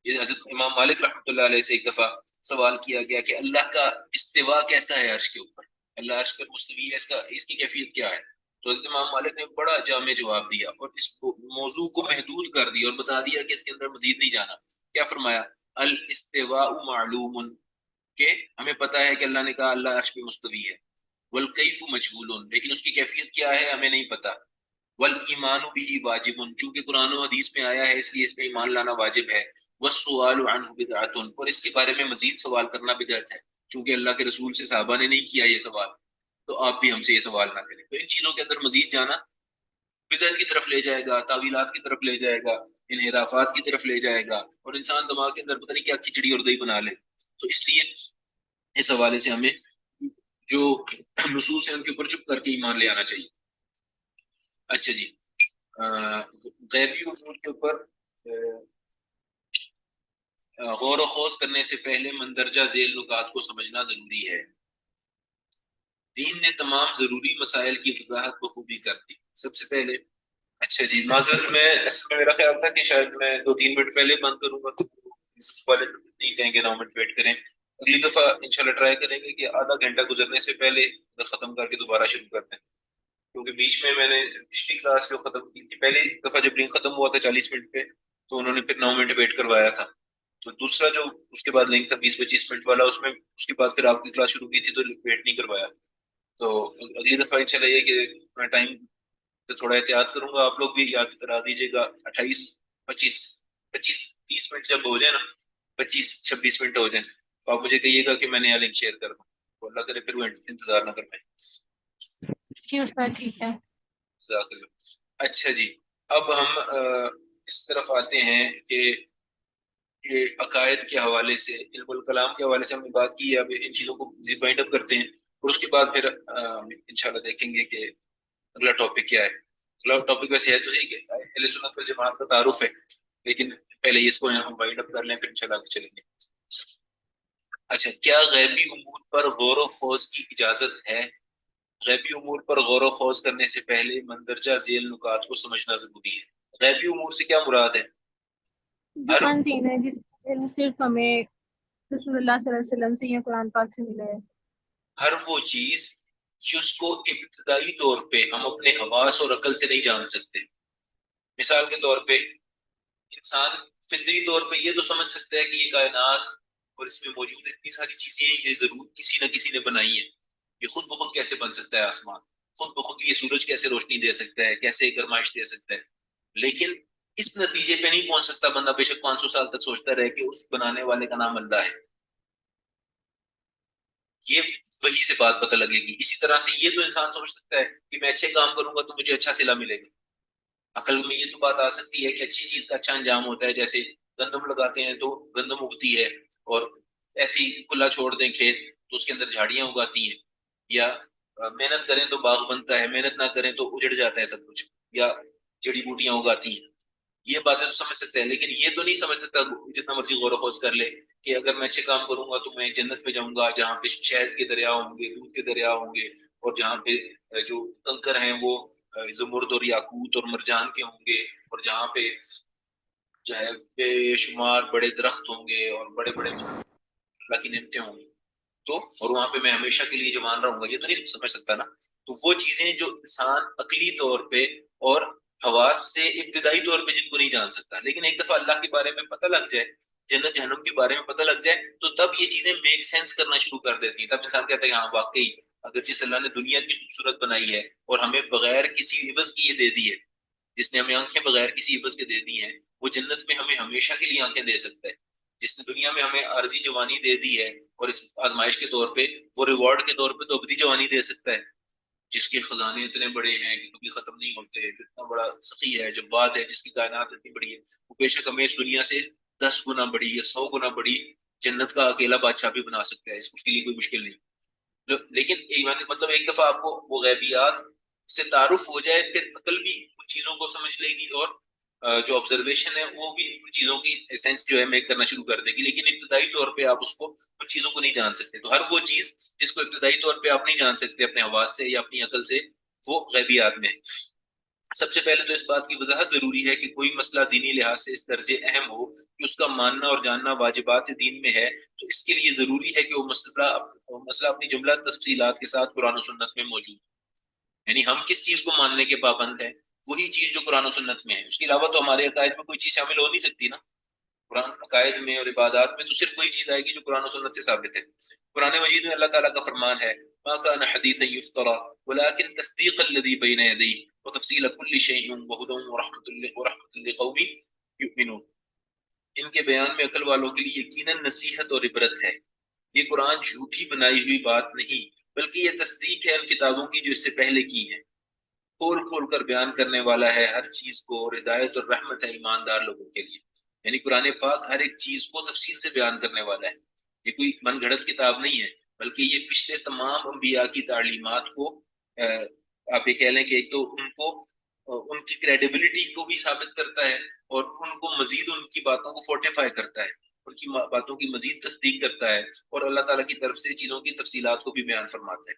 یہ حضرت امام مالک رحمۃ اللہ علیہ سے ایک دفعہ سوال کیا گیا کہ اللہ کا استوا کیسا ہے عرش کے اوپر، اللہ عرش پر مستوی ہے، اس کی کیفیت کیا ہے؟ تو حضرت امام مالک نے بڑا جامع جواب دیا اور اس موضوع کو محدود کر دیا اور بتا دیا کہ اس کے اندر مزید نہیں جانا. کیا فرمایا؟ الاستواء معلوم، کہ ہمیں پتہ ہے کہ اللہ نے کہا اللہ عرش پہ مستوی ہے. والکیف مجہول، لیکن اس کی کیفیت کیا ہے ہمیں نہیں پتہ. والایمان به واجب، چونکہ قرآن و حدیث میں آیا ہے اس لیے اس پہ ایمان لانا واجب ہے. والسؤال عنہ بدعۃ، اور اس کے بارے میں مزید سوال کرنا بدعت ہے، چونکہ اللہ کے رسول سے صحابہ نے نہیں کیا یہ سوال، تو آپ بھی ہم سے یہ سوال نہ کریں. تو ان چیزوں کے اندر مزید جانا بدعت کی طرف لے جائے گا، تعویلات کی طرف لے جائے گا، انحرافات کی طرف لے جائے گا، اور انسان دماغ کے اندر پتہ نہیں کیا کھچڑی اور دہی بنا لے. تو اس لیے اس حوالے سے ہمیں جو نصوص ہیں ان کے اوپر چپ کر کے ایمان لے آنا چاہیے. اچھا جی، غیبی امور کے اوپر غور و خوض کرنے سے پہلے مندرجہ ذیل نکات کو سمجھنا ضروری ہے. دین نے تمام ضروری مسائل کی وضاحت بخوبی کر دی. سب سے پہلے اچھا جی، معذرت، میرا خیال تھا کہ شاید میں 2-3 منٹ پہلے بند کروں گا، تو والے نہیں کہیں گے 9 منٹ ویٹ کریں. اگلی دفعہ انشاءاللہ ٹرائی کریں گے کہ آدھا گھنٹہ گزرنے سے پہلے ختم کر کے دوبارہ شروع کرتے ہیں، کیونکہ بیچ میں نے پچھلی کلاس جو ختم کی تھی، پہلی دفعہ جب لنک ختم ہوا تھا 40 منٹ پہ، تو انہوں نے پھر 9 منٹ ویٹ کروایا تھا. تو دوسرا جو اس کے بعد لنک تھا 20-25 منٹ والا، اس میں اس کے بعد پھر آپ کی کلاس شروع کی تھی تو ویٹ نہیں کروایا. تو اگلی دفعہ انشاءاللہ یہ کہ میں ٹائم پہ تھوڑا احتیاط کروں گا. آپ لوگ بھی یاد کرا دیجیے گا 25-30 منٹ جب ہو جائے نا، 25-26 منٹ ہو جائیں، تو آپ مجھے کہیے گا کہ میں نیا لنک شیئر کر دوں. تو اللہ کرے پھر وہ انتظار نہ کر پائیں. جی استاد ٹھیک ہے. جزاک اللہ. اچھا جی، اب ہم اس طرف آتے ہیں کہ عقائد کے حوالے سے، علم الکلام کے حوالے سے ہم نے بات کی ہے. اب ان چیزوں کو وائنڈ اپ کرتے ہیں اور اس کے بعد پھر انشاءاللہ دیکھیں گے کہ اگلا ٹاپک کیا ہے. اگلا ٹاپک ویسے ہے تو ہے کہ اہل سنت والجماعت کا تعارف ہے، لیکن پہلے اس کو ہم وائنڈ اپ کر لیں پھر انشاءاللہ آگے چلیں گے. اچھا، کیا غیبی امور پر غور و خوض کی اجازت ہے؟ غیبی امور پر غور و خوض کرنے سے پہلے مندرجہ ذیل نکات کو سمجھنا ضروری ہے۔ غیبی امور سے کیا مراد ہے؟ جو ہر انسین ہے، جس کا علم صرف ہمیں رسول اللہ صلی اللہ علیہ وسلم سے یا قرآن پاک سے ملا ہے۔ ہر وہ چیز جس کو ابتدائی طور پہ ہم اپنے حواس اور عقل سے نہیں جان سکتے۔ مثال کے طور پہ انسان فطری طور پہ یہ تو سمجھ سکتا ہے کہ یہ کائنات اور اس میں موجود اتنی ساری چیزیں ہیں، یہ ضرور کسی نہ کسی نے بنائی ہیں۔ یہ خود بخود کیسے بن سکتا ہے آسمان؟ خود بخود یہ سورج کیسے روشنی دے سکتا ہے؟ کیسے گرمائش دے سکتا ہے؟ لیکن اس نتیجے پہ نہیں پہنچ سکتا بندہ، بے شک 500 سال تک سوچتا رہے کہ اس بنانے والے کا نام اللہ ہے۔ یہ وہی سے بات پتہ لگے گی۔ اسی طرح سے یہ تو انسان سمجھ سکتا ہے کہ میں اچھے کام کروں گا تو مجھے اچھا صلہ ملے گا۔ عقل میں یہ تو بات آ سکتی ہے کہ اچھی چیز کا اچھا انجام ہوتا ہے، جیسے گندم لگاتے ہیں تو گندم اگتی ہے، اور ایسی کھلا چھوڑ دیں کھیت تو اس کے اندر جھاڑیاں اگاتی ہیں، یا محنت کریں تو باغ بنتا ہے، محنت نہ کریں تو اجڑ جاتا ہے سب کچھ، یا جڑی بوٹیاں اگاتی ہیں۔ یہ باتیں تو سمجھ سکتے ہیں، لیکن یہ تو نہیں سمجھ سکتا جتنا مرضی غور و خوض کر لے کہ اگر میں اچھے کام کروں گا تو میں جنت میں جاؤں گا جہاں پہ شہد کے دریا ہوں گے، دودھ کے دریا ہوں گے، اور جہاں پہ جو کنکر ہیں وہ زمرد اور یاقوت اور مرجان کے ہوں گے، اور جہاں پہ جو ہے بے شمار بڑے درخت ہوں گے اور بڑے بڑے اللہ کی نعمتیں ہوں گی، تو اور وہاں پہ میں ہمیشہ کے لیے جمان رہوں گا۔ یہ تو نہیں سمجھ سکتا نا۔ تو وہ چیزیں جو انسان عقلی طور پہ اور حواس سے ابتدائی طور پہ جن کو نہیں جان سکتا، لیکن ایک دفعہ اللہ کے بارے میں پتہ لگ جائے، جنت جہنم کے بارے میں پتہ لگ جائے، تو تب یہ چیزیں میک سینس کرنا شروع کر دیتی ہیں۔ تب انسان کہتا ہے کہ ہاں واقعی اگر جس اللہ نے دنیا کی خوبصورت بنائی ہے اور ہمیں بغیر کسی عوض کی یہ دے دی ہے، جس نے ہمیں آنکھیں بغیر کسی عوض کے دے دی ہیں، وہ جنت میں ہمیں ہمیشہ کے لیے آنکھیں دے سکتا ہے۔ جس نے دنیا میں ہمیں عارضی جوانی دے دی ہے اور اس آزمائش کے طور پہ، وہ ریوارڈ کے طور پہ تو ابدی جوانی دے سکتا ہے، جس کے خزانے اتنے بڑے ہیں کہ کبھی ختم نہیں ہوتے، جو اتنا بڑا سخی ہے، جواد ہے، جس کی کائنات اتنی بڑی ہے، وہ بے شک ہمیں اس دنیا سے 10 گنا بڑی یا 100 گنا بڑی جنت کا اکیلا بادشاہ بھی بنا سکتا ہے، اس کے لیے کوئی مشکل نہیں۔ لیکن ایمان مطلب ایک دفعہ آپ کو وہ غیبیات سے تعارف ہو جائے، پھر عقل بھی ان چیزوں کو سمجھ لے گی، اور جو آبزرویشن ہے وہ بھی ان چیزوں کی ایسنس جو ہے میک کرنا شروع کر دے گی۔ لیکن ابتدائی طور پہ آپ اس کو ان چیزوں کو نہیں جان سکتے۔ تو ہر وہ چیز جس کو ابتدائی طور پہ آپ نہیں جان سکتے اپنے حواس سے یا اپنی عقل سے، وہ غیبیات میں ہے۔ سب سے پہلے تو اس بات کی وضاحت ضروری ہے کہ کوئی مسئلہ دینی لحاظ سے اس درجے اہم ہو کہ اس کا ماننا اور جاننا واجبات دین میں ہے، تو اس کے لیے ضروری ہے کہ وہ مسئلہ اپنی جملہ تفصیلات کے ساتھ قرآن و سنت میں موجود ہے۔ یعنی ہم کس چیز کو ماننے کے پابند ہیں؟ وہی چیز جو قرآن و سنت میں ہے۔ اس کے علاوہ تو ہمارے عقائد میں کوئی چیز شامل ہو نہیں سکتی نا۔ قرآن عقائد میں اور عبادات میں تو صرف وہی چیز آئے گی جو قرآن و سنت سے ثابت ہے۔ قرآن مجید میں اللہ تعالیٰ کا فرمان ہے ما كان حديثا يفترى ولكن تصديق الذي بين يديه وتفصيل كل شيء وهدى ورحمة لقوم يؤمنون۔ ان کے بیان میں عقل والوں کے لیے یقیناً نصیحت اور عبرت ہے۔ یہ قرآن جھوٹی بنائی ہوئی بات نہیں، بلکہ یہ تصدیق ہے ان کتابوں کی جو اس سے پہلے کی ہیں، کھول کھول کر بیان کرنے والا ہے ہر چیز کو، اور ہدایت اور رحمت ہے ایماندار لوگوں کے لیے۔ یعنی قرآن پاک ہر ایک چیز کو تفصیل سے بیان کرنے والا ہے۔ یہ کوئی من گھڑت کتاب نہیں ہے، بلکہ یہ پچھلے تمام انبیاء کی تعلیمات کو آپ یہ کہہ لیں کہ ایک تو ان کو ان کی کریڈیبلٹی کو بھی ثابت کرتا ہے، اور ان کو مزید ان کی باتوں کو فورٹیفائی کرتا ہے، ان کی باتوں کی مزید تصدیق کرتا ہے، اور اللہ تعالیٰ کی طرف سے چیزوں کی تفصیلات کو بھی بیان فرماتا ہے۔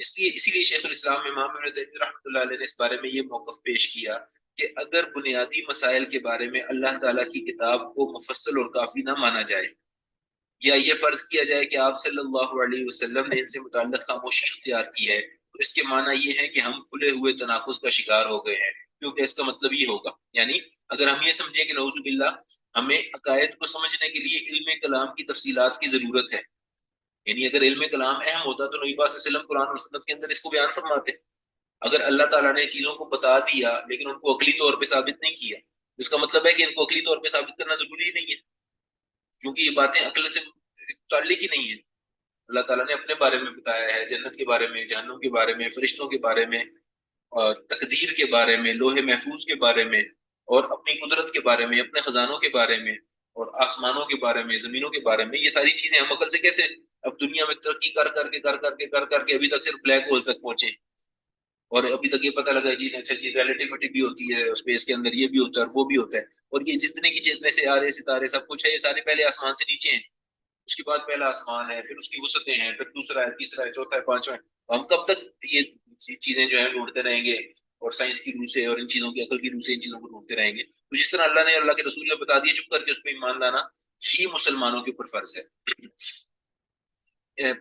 اسی لیے شیخ الاسلام امام ابن تیمیہ رحمۃ اللہ علیہ نے اس بارے میں یہ موقف پیش کیا کہ اگر بنیادی مسائل کے بارے میں اللہ تعالیٰ کی کتاب کو مفصل اور کافی نہ مانا جائے، یا یہ فرض کیا جائے کہ آپ صلی اللہ علیہ وسلم نے ان سے متعلق خاموشی اختیار کی ہے، تو اس کے معنی یہ ہے کہ ہم کھلے ہوئے تناقض کا شکار ہو گئے ہیں، کیونکہ اس کا مطلب یہ ہوگا، یعنی اگر ہم یہ سمجھیں کہ نعوذ باللہ ہمیں عقائد کو سمجھنے کے لیے علم کلام کی تفصیلات کی ضرورت ہے، یعنی اگر علم کلام اہم ہوتا تو نبی پاک صلی اللہ علیہ وسلم قرآن اور سنت کے اندر اس کو بیان فرماتے۔ اگر اللہ تعالیٰ نے چیزوں کو بتا دیا لیکن ان کو عقلی طور پہ ثابت نہیں کیا، اس کا مطلب ہے کہ ان کو عقلی طور پہ ثابت کرنا ضروری نہیں ہے، کیونکہ یہ باتیں عقل سے متعلق ہی نہیں ہے۔ اللہ تعالیٰ نے اپنے بارے میں بتایا ہے، جنت کے بارے میں، جہنم کے بارے میں، فرشتوں کے بارے میں، اور تقدیر کے بارے میں، لوح محفوظ کے بارے میں، اور اپنی قدرت کے بارے میں، اپنے خزانوں کے بارے میں، اور آسمانوں کے بارے میں، زمینوں کے بارے میں۔ یہ ساری چیزیں ہم عقل سے کیسے اب دنیا میں ترقی کر کے ابھی تک صرف بلیک ہول تک پہنچے، اور ابھی تک یہ پتہ لگا جی اچھا جی ریلیٹیوٹی بھی ہوتی ہے، اسپیس کے اندر یہ بھی ہوتا ہے اور وہ بھی ہوتا ہے، اور یہ جتنے کی جتنے سے آرے ستارے سب کچھ ہے، یہ سارے پہلے آسمان سے نیچے ہیں، اس کے بعد پہلا آسمان ہے، پھر اس کی وسعتیں ہیں، پھر دوسرا ہے، تیسرا ہے، چوتھا ہے، پانچواں ہے۔ ہم کب تک یہ چیزیں جو ہیں ڈھونڈتے رہیں گے اور سائنس کی روح سے اور ان چیزوں کی عقل کی روح سے ان چیزوں کو ڈھونڈتے رہیں گے؟ تو جس طرح اللہ نے اللہ کے رسول نے بتا دیا چپ کر کے اس پہ ایمان لانا ہی مسلمانوں کے اوپر فرض ہے۔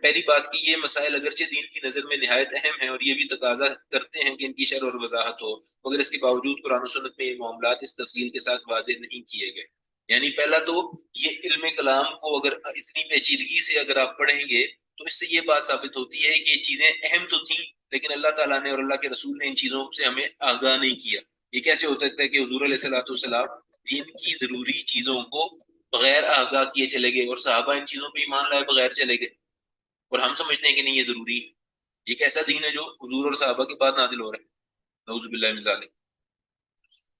پہلی بات کہ یہ مسائل اگرچہ دین کی نظر میں نہایت اہم ہیں اور یہ بھی تقاضا کرتے ہیں کہ ان کی شرح اور وضاحت ہو، مگر اس کے باوجود قرآن و سنت میں یہ معاملات اس تفصیل کے ساتھ واضح نہیں کیے گئے۔ یعنی پہلا تو یہ علم کلام کو اگر اتنی پیچیدگی سے اگر آپ پڑھیں گے تو اس سے یہ بات ثابت ہوتی ہے کہ یہ چیزیں اہم تو تھیں لیکن اللہ تعالیٰ نے اور اللہ کے رسول نے ان چیزوں سے ہمیں آگاہ نہیں کیا۔ یہ کیسے ہو سکتا ہے کہ حضور علیہ الصلوۃ والسلام دین کی ضروری چیزوں کو بغیر آگاہ کیے چلے گئے اور صحابہ ان چیزوں پہ ایمان لائے بغیر چلے گئے، اور ہم سمجھتے ہیں کہ نہیں یہ ضروری ہے؟ یہ کیسا دین ہے جو حضور اور صحابہ کے بعد نازل ہو رہا ہے؟ نعوذ باللہ من ذالک۔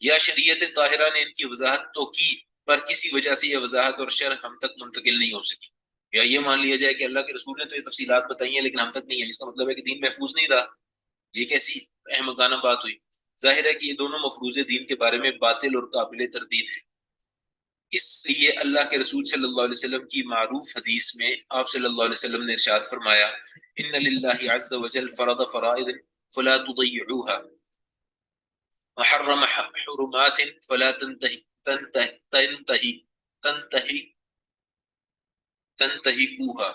یا شریعت طاہرہ نے ان کی وضاحت تو کی پر کسی وجہ سے یہ وضاحت اور شرح ہم تک منتقل نہیں ہو سکی، یا یہ مان لیا جائے کہ اللہ کے رسول نے تو یہ تفصیلات بتائی ہیں لیکن ہم تک نہیں ہے، اس کا مطلب ہے کہ دین محفوظ نہیں رہا۔ یہ کیسی احمقانہ بات ہوئی؟ ظاہر ہے کہ یہ دونوں مفروضے دین کے بارے میں باطل اور قابل تردید ہیں۔ اس لیے اللہ کے رسول صلی اللہ علیہ وسلم کی معروف حدیث میں آپ صلی اللہ علیہ وسلم نے ارشاد فرمایا، ان للہ عز وجل فرض فرائض فلا تضيعوها وحرم حرمات فلا تنتهكوها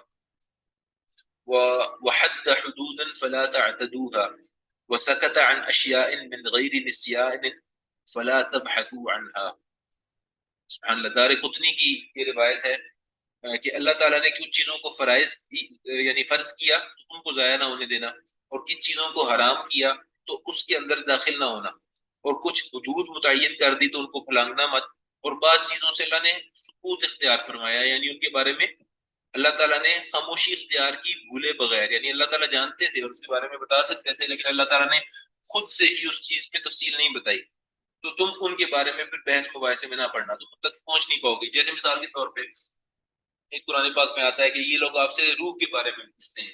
وحد حدودا فلا تعتدوها وسكت عن اشیاء من غیر نسیان فلا تبحثوا عنها۔ سبحان اللہ۔ دار قطنی کی یہ روایت ہے کہ اللہ تعالیٰ نے کچھ چیزوں کو فرائض یعنی فرض کیا تو ان کو ضائع نہ ہونے دینا، اور کچھ چیزوں کو حرام کیا تو اس کے اندر داخل نہ ہونا، اور کچھ حدود متعین کر دی تو ان کو پھلانگنا مت، اور بعض چیزوں سے اللہ نے سکوت اختیار فرمایا، یعنی ان کے بارے میں اللہ تعالیٰ نے خاموشی اختیار کی بھولے بغیر، یعنی اللہ تعالیٰ جانتے تھے اور اس کے بارے میں بتا سکتے تھے لیکن اللہ تعالیٰ نے خود سے ہی اس چیز پہ تفصیل نہیں بتائی، تو تم ان کے بارے میں پھر بحث مباحثے میں نہ پڑھنا، تم تک پہنچ نہیں پاؤ گی۔ جیسے مثال کے طور پہ ایک قرآن پاک میں آتا ہے کہ یہ لوگ آپ سے روح کے بارے میں پوچھتے ہیں،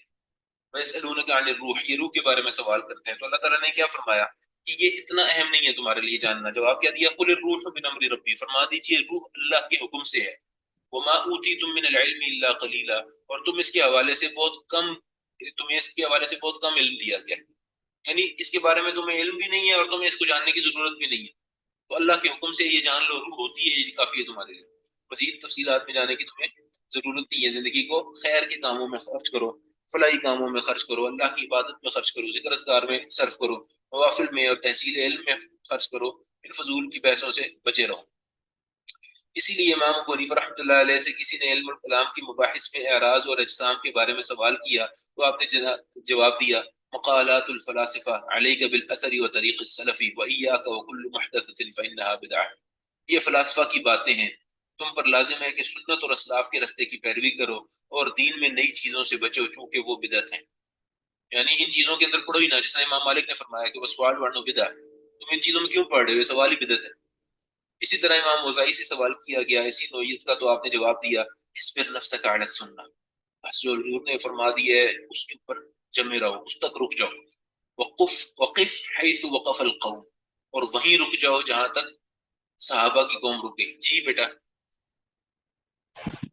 وَيَسْأَلُونَكَ عَنِ الرُّوحِ، یہ روح کے بارے میں سوال کرتے ہیں، تو اللہ تعالیٰ نے کیا فرمایا کہ یہ اتنا اہم نہیں ہے تمہارے لیے جاننا۔ جواب کیا دیا؟ قُلِ الرُّوحُ مِنْ أَمْرِ رَبِّي، فرما دیجئے روح اللہ کے حکم سے ہے، وَمَا أُوتِيتُم مِّنَ الْعِلْمِ إِلَّا قَلِيلًا، اور تمہیں اس کے حوالے سے بہت کم علم دیا گیا، یعنی اس کے بارے میں تمہیں علم بھی نہیں ہے اور تمہیں اس کو جاننے کی ضرورت بھی نہیں ہے، تو اللہ کے حکم سے یہ جان لو روح ہوتی ہے، یہ کافی ہے تمہارے لیے، مزید تفصیلات میں جانے کی تمہیں ضرورت نہیں ہے۔ زندگی کو خیر کے کاموں میں خرچ کرو، فلاحی کاموں میں خرچ کرو، اللہ کی عبادت میں خرچ کرو، ذکر اذکار میں صرف کرو، نوافل میں اور تحصیل علم میں خرچ کرو، ان فضول کی بحثوں سے بچے رہو۔ اسی لیے امام ابو حنیفہ رحمۃ اللہ علیہ سے کسی نے علم الکلام کی مباحث میں اعراض اور اجسام کے بارے میں سوال کیا تو آپ نے جواب دیا، مقالات الفلاسفہ علیک بالاثر وطریق السلف وإیاک وکل محدثۃ فإنها بدعہ، یہ فلاسفہ کی باتیں ہیں، تم پر لازم ہے کہ سنت اور اسلاف کے رستے کی پیروی کرو اور دین میں نئی چیزوں سے بچو چونکہ وہ بدعت ہیں، یعنی ان چیزوں کے اندر پڑھو ہی نہ، جس طرح امام مالک نے فرمایا کہ وسوال ورنو بدع، تم ان چیزوں میں کیوں پڑھ رہے ہو، سوال ہی بدعت ہے۔ اسی طرح امام اوزاعی سے سوال کیا گیا اسی نوعیت کا، تو آپ نے جواب دیا اصبر نفسک علی السنہ، بس جو حضور نے فرما دیا ہے اس کے اوپر جمے رہو، اس تک رک جاؤ، وقف حیث وقف القوم، اور وہیں رک جاؤ جہاں تک صحابہ کی قوم رکے۔ جی بیٹا۔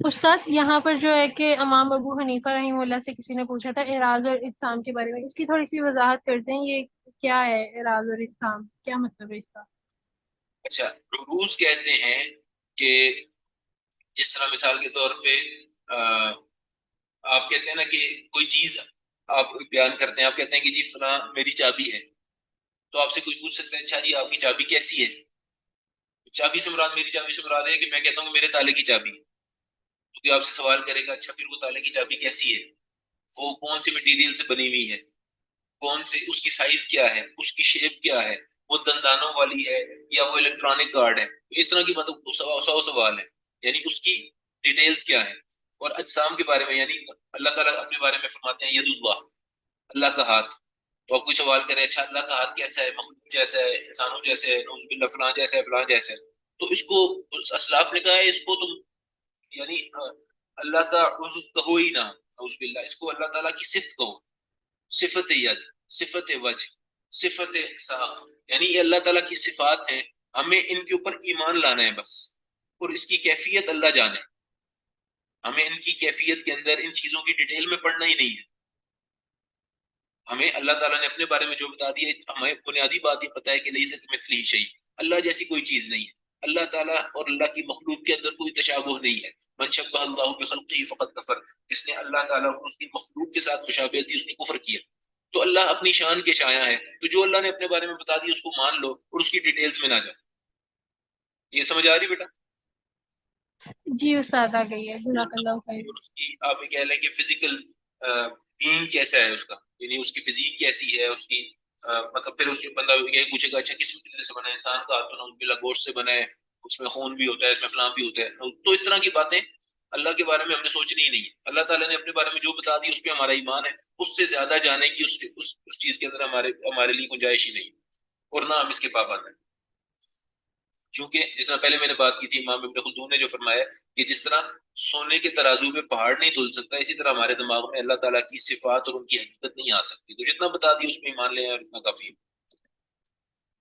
استاد یہاں پر جو ہے کہ امام ابو حنیفہ رحمہ اللہ سے کسی نے پوچھا تھا اعراض اور اجسام کے بارے میں، اس کی تھوڑی سی وضاحت کرتے ہیں، یہ کیا ہے اعراض اور اجسام، کیا مطلب ہے اس کا؟ اچھا، عروض کہتے ہیں کہ جس طرح مثال کے طور پہ آپ کہتے ہیں نا کہ کوئی چیز آپ بیان کرتے ہیں، آپ کہتے ہیں کہ جی فلاں میری چابی ہے، تو آپ سے کوئی پوچھ سکتا ہے اچھا جی آپ کی چابی کیسی ہے؟ چابی سے مراد میری چابی سے مراد ہے کہ میں کہتا ہوں کہ میرے تالے کی چابی ہے، تو کوئی آپ سے سوال کرے گا اچھا پھر وہ تالے کی چابی کیسی ہے، وہ کون سی مٹیریل سے بنی ہوئی ہے، کون سی اس کی سائز کیا ہے، اس کی شیپ کیا ہے، وہ دندانوں والی ہے یا وہ الیکٹرانک کارڈ ہے، اس طرح کی مطلب 100 سوال ہے، یعنی اس کی ڈیٹیلز کیا ہے۔ اور اجسام کے بارے میں یعنی اللہ تعالیٰ اپنے بارے میں فرماتے ہیں ید اللہ، اللہ کا ہاتھ، تو آپ کوئی سوال کرے اچھا اللہ کا ہاتھ کیسا ہے، مخلوق جیسا ہے، انسانوں جیسے ہے، نعوذ باللہ فلاں جیسا ہے فلاں جیسا ہے، تو اس کو اسلاف نے کہا ہے اس کو تم یعنی اللہ کا عضو کہو ہی نہ، نعوذ باللہ، اس کو اللہ تعالیٰ کی صفت کہو، صفت ید، صفت وجہ، صفت ساق، یعنی یہ اللہ تعالیٰ کی صفات ہیں، ہمیں ان کے اوپر ایمان لانا ہے بس، اور اس کی کیفیت اللہ جانے، ہمیں ان کی کیفیت کے اندر ان چیزوں کی ڈیٹیل میں پڑھنا ہی نہیں ہے۔ ہمیں اللہ تعالیٰ نے اپنے بارے میں جو بتا دیا ہمیں بنیادی بات یہ پتا ہے کہ لیس کمثلہ شیء، اللہ جیسی کوئی چیز نہیں ہے. اللہ تعالیٰ اور اللہ کی مخلوق کے اندر کوئی تشابہ نہیں ہے. من شبہ اللہ بخلقہ فقد کفر، جس نے اللہ تعالیٰ کو اس کی مخلوق کے ساتھ مشابہت دی اس نے کفر کیا. تو اللہ اپنی شان کے شایع ہے، تو جو اللہ نے اپنے بارے میں بتا دیا اس کو مان لو اور اس کی ڈیٹیلز میں نہ جاؤ. یہ سمجھ آ رہی بیٹا؟ جی استاد آ گئی ہے، جزاک اللہ خیر. اور اس کی آپ یہ کہہ لیں کہ فزیکل بینگ کیسا ہے اس کا، یعنی اس کی فزیک کیسی ہے، اس کی مطلب پھر اس کے بندہ یہی پوچھے گا اچھا کس مٹیریل سے بنا ہے؟ انسان کا تو نعوذ باللہ گوشت سے بنا ہے، اس میں خون بھی ہوتا ہے، اس میں فلاں بھی ہوتا ہے. تو اس طرح کی باتیں اللہ کے بارے میں ہم نے سوچنی ہی نہیں ہے. اللہ تعالیٰ نے اپنے بارے میں جو بتا دی اس پہ ہمارا ایمان ہے، اس سے زیادہ جانے کی اس چیز کے اندر ہمارے لیے گنجائش ہی نہیں، اور نہ ہم اس کے پابند ہیں. چونکہ جس طرح پہلے میں نے بات کی تھی، امام ابن خلدون نے جو فرمایا کہ جس طرح سونے کے ترازو پہ پہاڑ نہیں تل سکتا، اسی طرح ہمارے دماغ میں اللہ تعالیٰ کی صفات اور ان کی حقیقت نہیں آ سکتی. تو جتنا بتا دی اس میں ایمان لیں اور اتنا کافی ہے.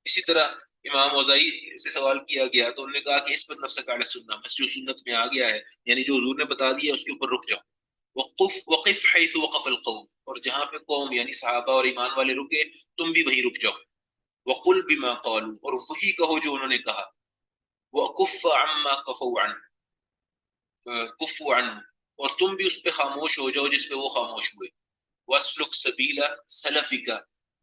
اسی طرح امام اوزائی سے سوال کیا گیا تو انہوں نے کہا کہ اس پر نفس علی سنت، بس جو سنت میں آ گیا ہے یعنی جو حضور نے بتا دیا اس کے اوپر رک جاؤ. وقف حیث وقف القوم، اور جہاں پہ قوم یعنی صحابہ اور ایمان والے رکے تم بھی وہیں رک جاؤ. وقل بما قالوا، اور وہی کہو جو انہوں نے کہا. وَكُفَّ عَمَّا كَفَوْا عَنْهُ، کفو عنہ، اور تم بھی اس پہ خاموش ہو جاؤ جس پہ وہ خاموش ہوئے. وَاسْلُكْ سَبِيلَ سَلَفِكَ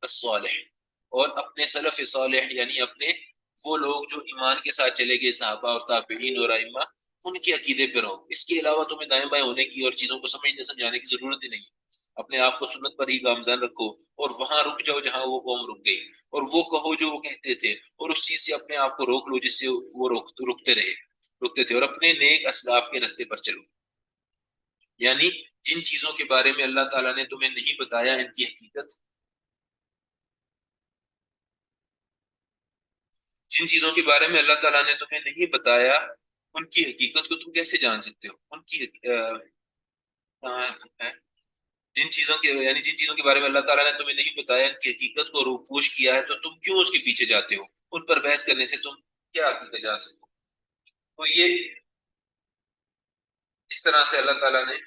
الصَّالِحِ، اور اپنے سلف صالح یعنی اپنے وہ لوگ جو ایمان کے ساتھ چلے گئے صحابہ اور تابعین اور ائمہ، ان کے عقیدے پہ رہو. اس کے علاوہ تمہیں دائیں بائیں ہونے کی اور چیزوں کو سمجھنے سمجھانے کی ضرورت ہی نہیں. اپنے آپ کو سنت پر ہی گامزن رکھو اور وہاں رک جاؤ جہاں وہ قوم رک گئی، اور وہ کہو جو وہ کہتے تھے، اور اس چیز سے اپنے آپ کو روک لو جس سے وہ رکتے تھے، اور اپنے نیک اسلاف کے راستے پر چلو. یعنی جن چیزوں کے بارے میں اللہ تعالیٰ نے تمہیں نہیں بتایا ان کی حقیقت، جن چیزوں کے بارے میں اللہ تعالیٰ نے تمہیں نہیں بتایا ان کی حقیقت کو تم کیسے جان سکتے ہو؟ ان کی جن چیزوں کے بارے میں اللہ تعالیٰ نے تمہیں نہیں بتایا ان کی حقیقت کو روپوش کیا ہے، تو تم کیوں اس کے پیچھے جاتے ہو؟ ان پر بحث کرنے سے تم کیا حقیقت جان سکتے ہو؟ تو یہ اس طرح سے اللہ تعالیٰ نے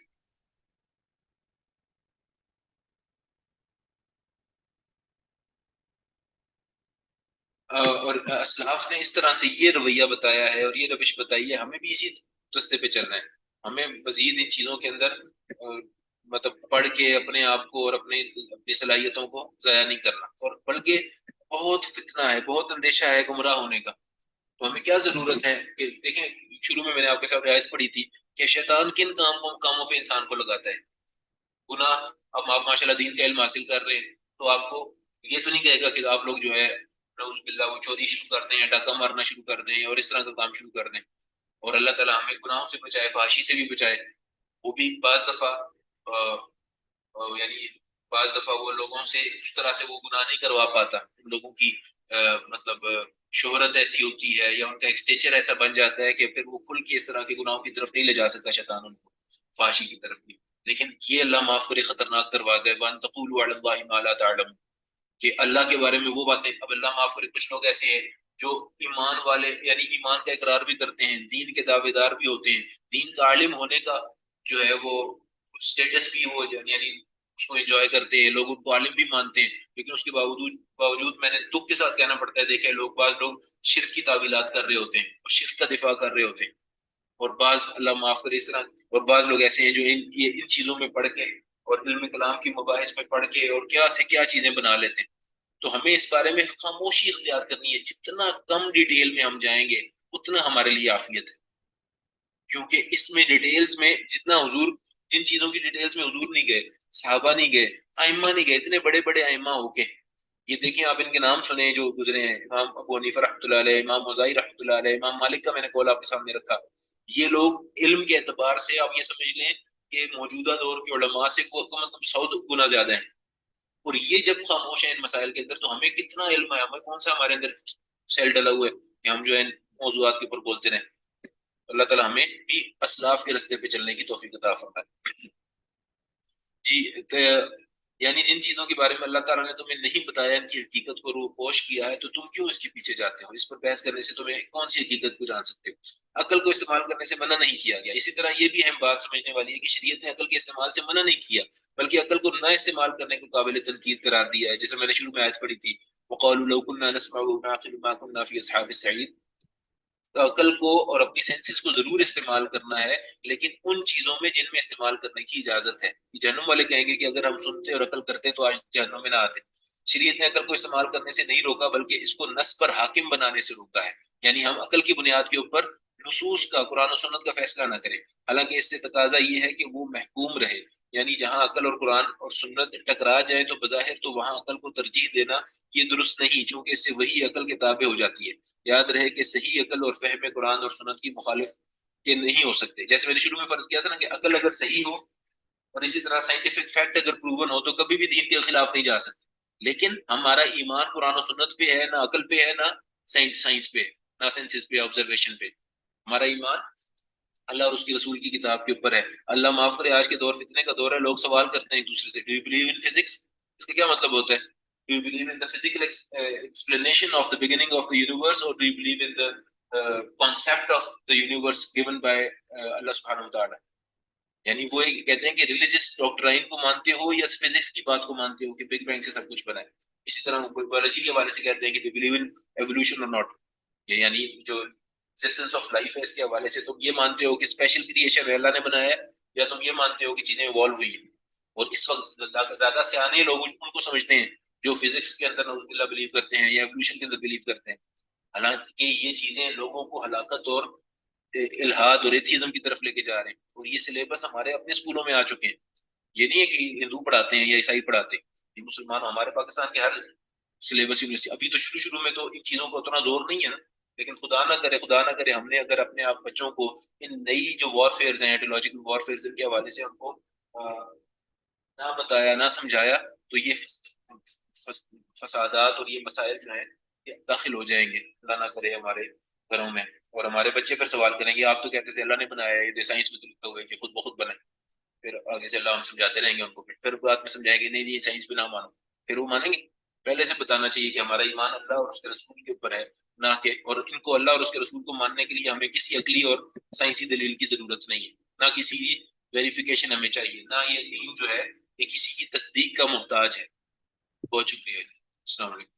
اور اسلاف نے اس طرح سے یہ رویہ بتایا ہے اور یہ روش بتائی ہے. ہمیں بھی اسی راستے پہ چلنا ہے. ہمیں مزید ان چیزوں کے اندر مطلب پڑھ کے اپنے آپ کو اور اپنی صلاحیتوں کو ضائع نہیں کرنا. اور بلکہ بہت فتنہ ہے، بہت اندیشہ ہے گمراہ ہونے کا. تو ہمیں کیا ضرورت ہے کہ دیکھیں شروع میں نے آپ کے ساتھ آیت پڑھی تھی کہ شیطان کن کاموں پہ انسان کو لگاتا ہے. گناہ. اب آپ ماشاء اللہ دین کا علم حاصل کر رہے ہیں تو آپ کو یہ تو نہیں کہے گا کہ آپ لوگ جو ہے نعوذ باللہ وہ چوری شروع کر دیں، ڈاکہ مارنا شروع کر دیں اور اس طرح کا کام شروع کر دیں. اور اللہ تعالیٰ ہمیں گناہوں سے بچائے، فحاشی سے بھی بچائے. وہ بھی بعض دفعہ یعنی بعض دفعہ وہ لوگوں سے اس طرح سے وہ گناہ نہیں کروا پاتا. ان لوگوں کی مطلب شہرت ایسی ہوتی ہے یا ان کا ایک اسٹیچر ایسا بن جاتا ہے کہ پھر وہ کھل کے اس طرح کے گناہوں کی طرف نہیں لے جا سکتا شیطان ان کو، فحاشی کی طرف بھی. لیکن یہ اللہ معاف کرے خطرناک دروازہ ہے. وَأَن تَقُولُوا عَلَى اللَّهِ مَا لَا تَعْلَمُونَ، کہ اللہ کے بارے میں وہ باتیں. اب اللہ معاف کرے کچھ لوگ ایسے ہیں جو ایمان والے یعنی ایمان کا اقرار بھی کرتے ہیں، دین کے دعوے دار بھی ہوتے ہیں، دین کا عالم ہونے کا جو ہے وہ اسٹیٹس بھی وہ یعنی اس کو انجوائے کرتے ہیں، لوگ ان کو عالم بھی مانتے ہیں. لیکن اس کے باوجود میں نے دکھ کے ساتھ کہنا پڑتا ہے دیکھے بعض لوگ شرک کی تعویلات کر رہے ہوتے ہیں اور شرک کا دفاع کر رہے ہوتے ہیں. اور بعض اللہ معاف کرے اس طرح، اور بعض لوگ ایسے ہیں جو ان چیزوں میں پڑھ کے اور علم کلام کی مباحث میں پڑھ کے اور کیا سے کیا چیزیں بنا لیتے ہیں. تو ہمیں اس بارے میں خاموشی اختیار کرنی ہے. جتنا کم ڈیٹیل میں ہم جائیں گے اتنا ہمارے لیے عافیت ہے، کیونکہ اس میں ڈیٹیلز میں جتنا حضور جن چیزوں کی ڈیٹیلز میں حضور نہیں گئے، صحابہ نہیں گئے، ائمہ نہیں گئے، اتنے بڑے بڑے ائمہ ہو کے یہ دیکھیں آپ ان کے نام سنیں جو گزرے ہیں، امام ابو حنیفہ رحمۃ اللہ علیہ، امام اوزائی رحمۃ اللہ علیہ، امام مالک کا میں نے قول آپ کے سامنے رکھا. یہ لوگ علم کے اعتبار سے آپ یہ سمجھ لیں کہ موجودہ دور کے علماء سے کم از کم 100 گنا زیادہ ہیں. اور یہ جب خاموش ہیں ان مسائل کے اندر تو ہمیں کتنا علم ہے، ہمیں کون سا ہمارے اندر سیل ڈلا ہوا ہے کہ ہم جو ہے موضوعات کے اوپر بولتے رہیں. اللہ تعالیٰ ہمیں بھی اسلاف کے راستے پہ چلنے کی توفیق عطا فرمائے. جی یعنی جن چیزوں کے بارے میں اللہ تعالیٰ نے تمہیں نہیں بتایا، ان کی حقیقت کو روپوش کیا ہے، تو تم کیوں اس کے پیچھے جاتے ہو؟ اس پر بحث کرنے سے تمہیں کون سی حقیقت کو جان سکتے ہو؟ عقل کو استعمال کرنے سے منع نہیں کیا گیا. اسی طرح یہ بھی اہم بات سمجھنے والی ہے کہ شریعت نے عقل کے استعمال سے منع نہیں کیا، بلکہ عقل کو نہ استعمال کرنے کو قابل تنقید قرار دیا ہے. جیسے میں نے شروع میں آیت پڑھی تھی، وقالوا لو كنا نسمع ونعقل ما كنا في اصحاب السعير. تو عقل کو اور اپنی سینسز کو ضرور استعمال کرنا ہے، لیکن ان چیزوں میں جن میں استعمال کرنے کی اجازت ہے. جہنم والے کہیں گے کہ اگر ہم سنتے اور عقل کرتے تو آج جہنم میں نہ آتے. شریعت نے عقل کو استعمال کرنے سے نہیں روکا، بلکہ اس کو نص پر حاکم بنانے سے روکا ہے. یعنی ہم عقل کی بنیاد کے اوپر نصوص کا، قرآن و سنت کا فیصلہ نہ کریں. حالانکہ اس سے تقاضا یہ ہے کہ وہ محکوم رہے. یعنی جہاں عقل اور قرآن اور سنت ٹکرا جائیں تو بظاہر تو وہاں عقل کو ترجیح دینا یہ درست نہیں، چونکہ اس سے وہی عقل کے تابع ہو جاتی ہے. یاد رہے کہ صحیح عقل اور فہم قرآن اور سنت کی مخالف کے نہیں ہو سکتے. جیسے میں نے شروع میں فرض کیا تھا نا کہ عقل اگر صحیح ہو اور اسی طرح سائنٹیفک فیکٹ اگر پروون ہو تو کبھی بھی دین کے خلاف نہیں جا سکتے. لیکن ہمارا ایمان قرآن و سنت پہ ہے، نہ عقل پہ ہے، نہ سائنس پہ، نہ سینسز پہ، آبزرویشن پہ. ہمارا ایمان اللہ اور اس کے رسول کی کتاب کے اوپر ہے. اللہ معاف کرے، آج کے دور فتنے کا دور ہے، لوگ سوال کرتے ہیں ایک دوسرے سے، do you believe in physics? اس کا کیا مطلب ہوتا ہے؟ Do you believe in the physical explanation of the beginning of the universe, or do you believe in the concept of the universe given by Allah subhanahu wa ta'ala? یعنی وہ کہتے ہیں کہ ریلیجس ڈاکٹرائن کو مانتے ہو یا physics کی بات کو مانتے ہو کہ بگ بینگ سے سب کچھ بنا ہے. اسی طرح بایولوجی کے حوالے سے کہتے ہیں کہ do you believe in evolution or not. یعنی جو ایگزسٹنس آف لائف ہے اس کے حوالے سے تم یہ مانتے ہو کہ اسپیشل کریشن ہے، اللہ نے بنایا ہے، یا تم یہ مانتے ہو کہ چیزیں ایوالو ہوئی ہیں. اور اس وقت زیادہ سیانے لوگ ان کو سمجھتے ہیں جو فزکس کے اندر نعوذ باللہ بلیو کرتے ہیں یا ایوولوشن کے اندر بلیو کرتے ہیں. حالانکہ یہ چیزیں لوگوں کو ہلاکت اور الہاد اور ایتھیزم کی طرف لے کے جا رہے ہیں. اور یہ سلیبس ہمارے اپنے اسکولوں میں آ چکے ہیں. یہ نہیں ہے کہ ہندو پڑھاتے ہیں یا عیسائی پڑھاتے ہیں، یہ مسلمان ہمارے پاکستان کے ہر سلیبس یونیورسٹی. ابھی تو شروع میں تو ان چیزوں کا اتنا زور نہیں ہے نا، لیکن خدا نہ کرے ہم نے اگر اپنے آپ بچوں کو ان نئی جو وارفیئرز ہیں، ایٹولوجیکل وارفیئرز کے حوالے سے ان کو نہ بتایا، نہ سمجھایا، تو یہ فسادات اور یہ مسائل جو ہیں یہ داخل ہو جائیں گے اللہ نہ کرے ہمارے گھروں میں. اور ہمارے بچے پھر سوال کریں گے آپ تو کہتے تھے اللہ نے بنایا ہے، یہ سائنس میں تو لکھا ہوا ہے کہ خود بخود بنا ہے. پھر آگے سے اللہ ہم سمجھاتے رہیں گے ان کو، پھر بعد میں سمجھائیں گے نہیں یہ سائنس پہ نہ مانو. پھر وہ مانیں گے؟ پہلے سے بتانا چاہیے کہ ہمارا ایمان اللہ اور اس کے رسول کے اوپر ہے، نہ کہ، اور ان کو اللہ اور اس کے رسول کو ماننے کے لیے ہمیں کسی عقلی اور سائنسی دلیل کی ضرورت نہیں ہے، نہ کسی ویریفیکیشن ہمیں چاہیے، نہ یہ دین جو ہے یہ کسی کی تصدیق کا محتاج ہے. بہت شکریہ. السلام علیکم.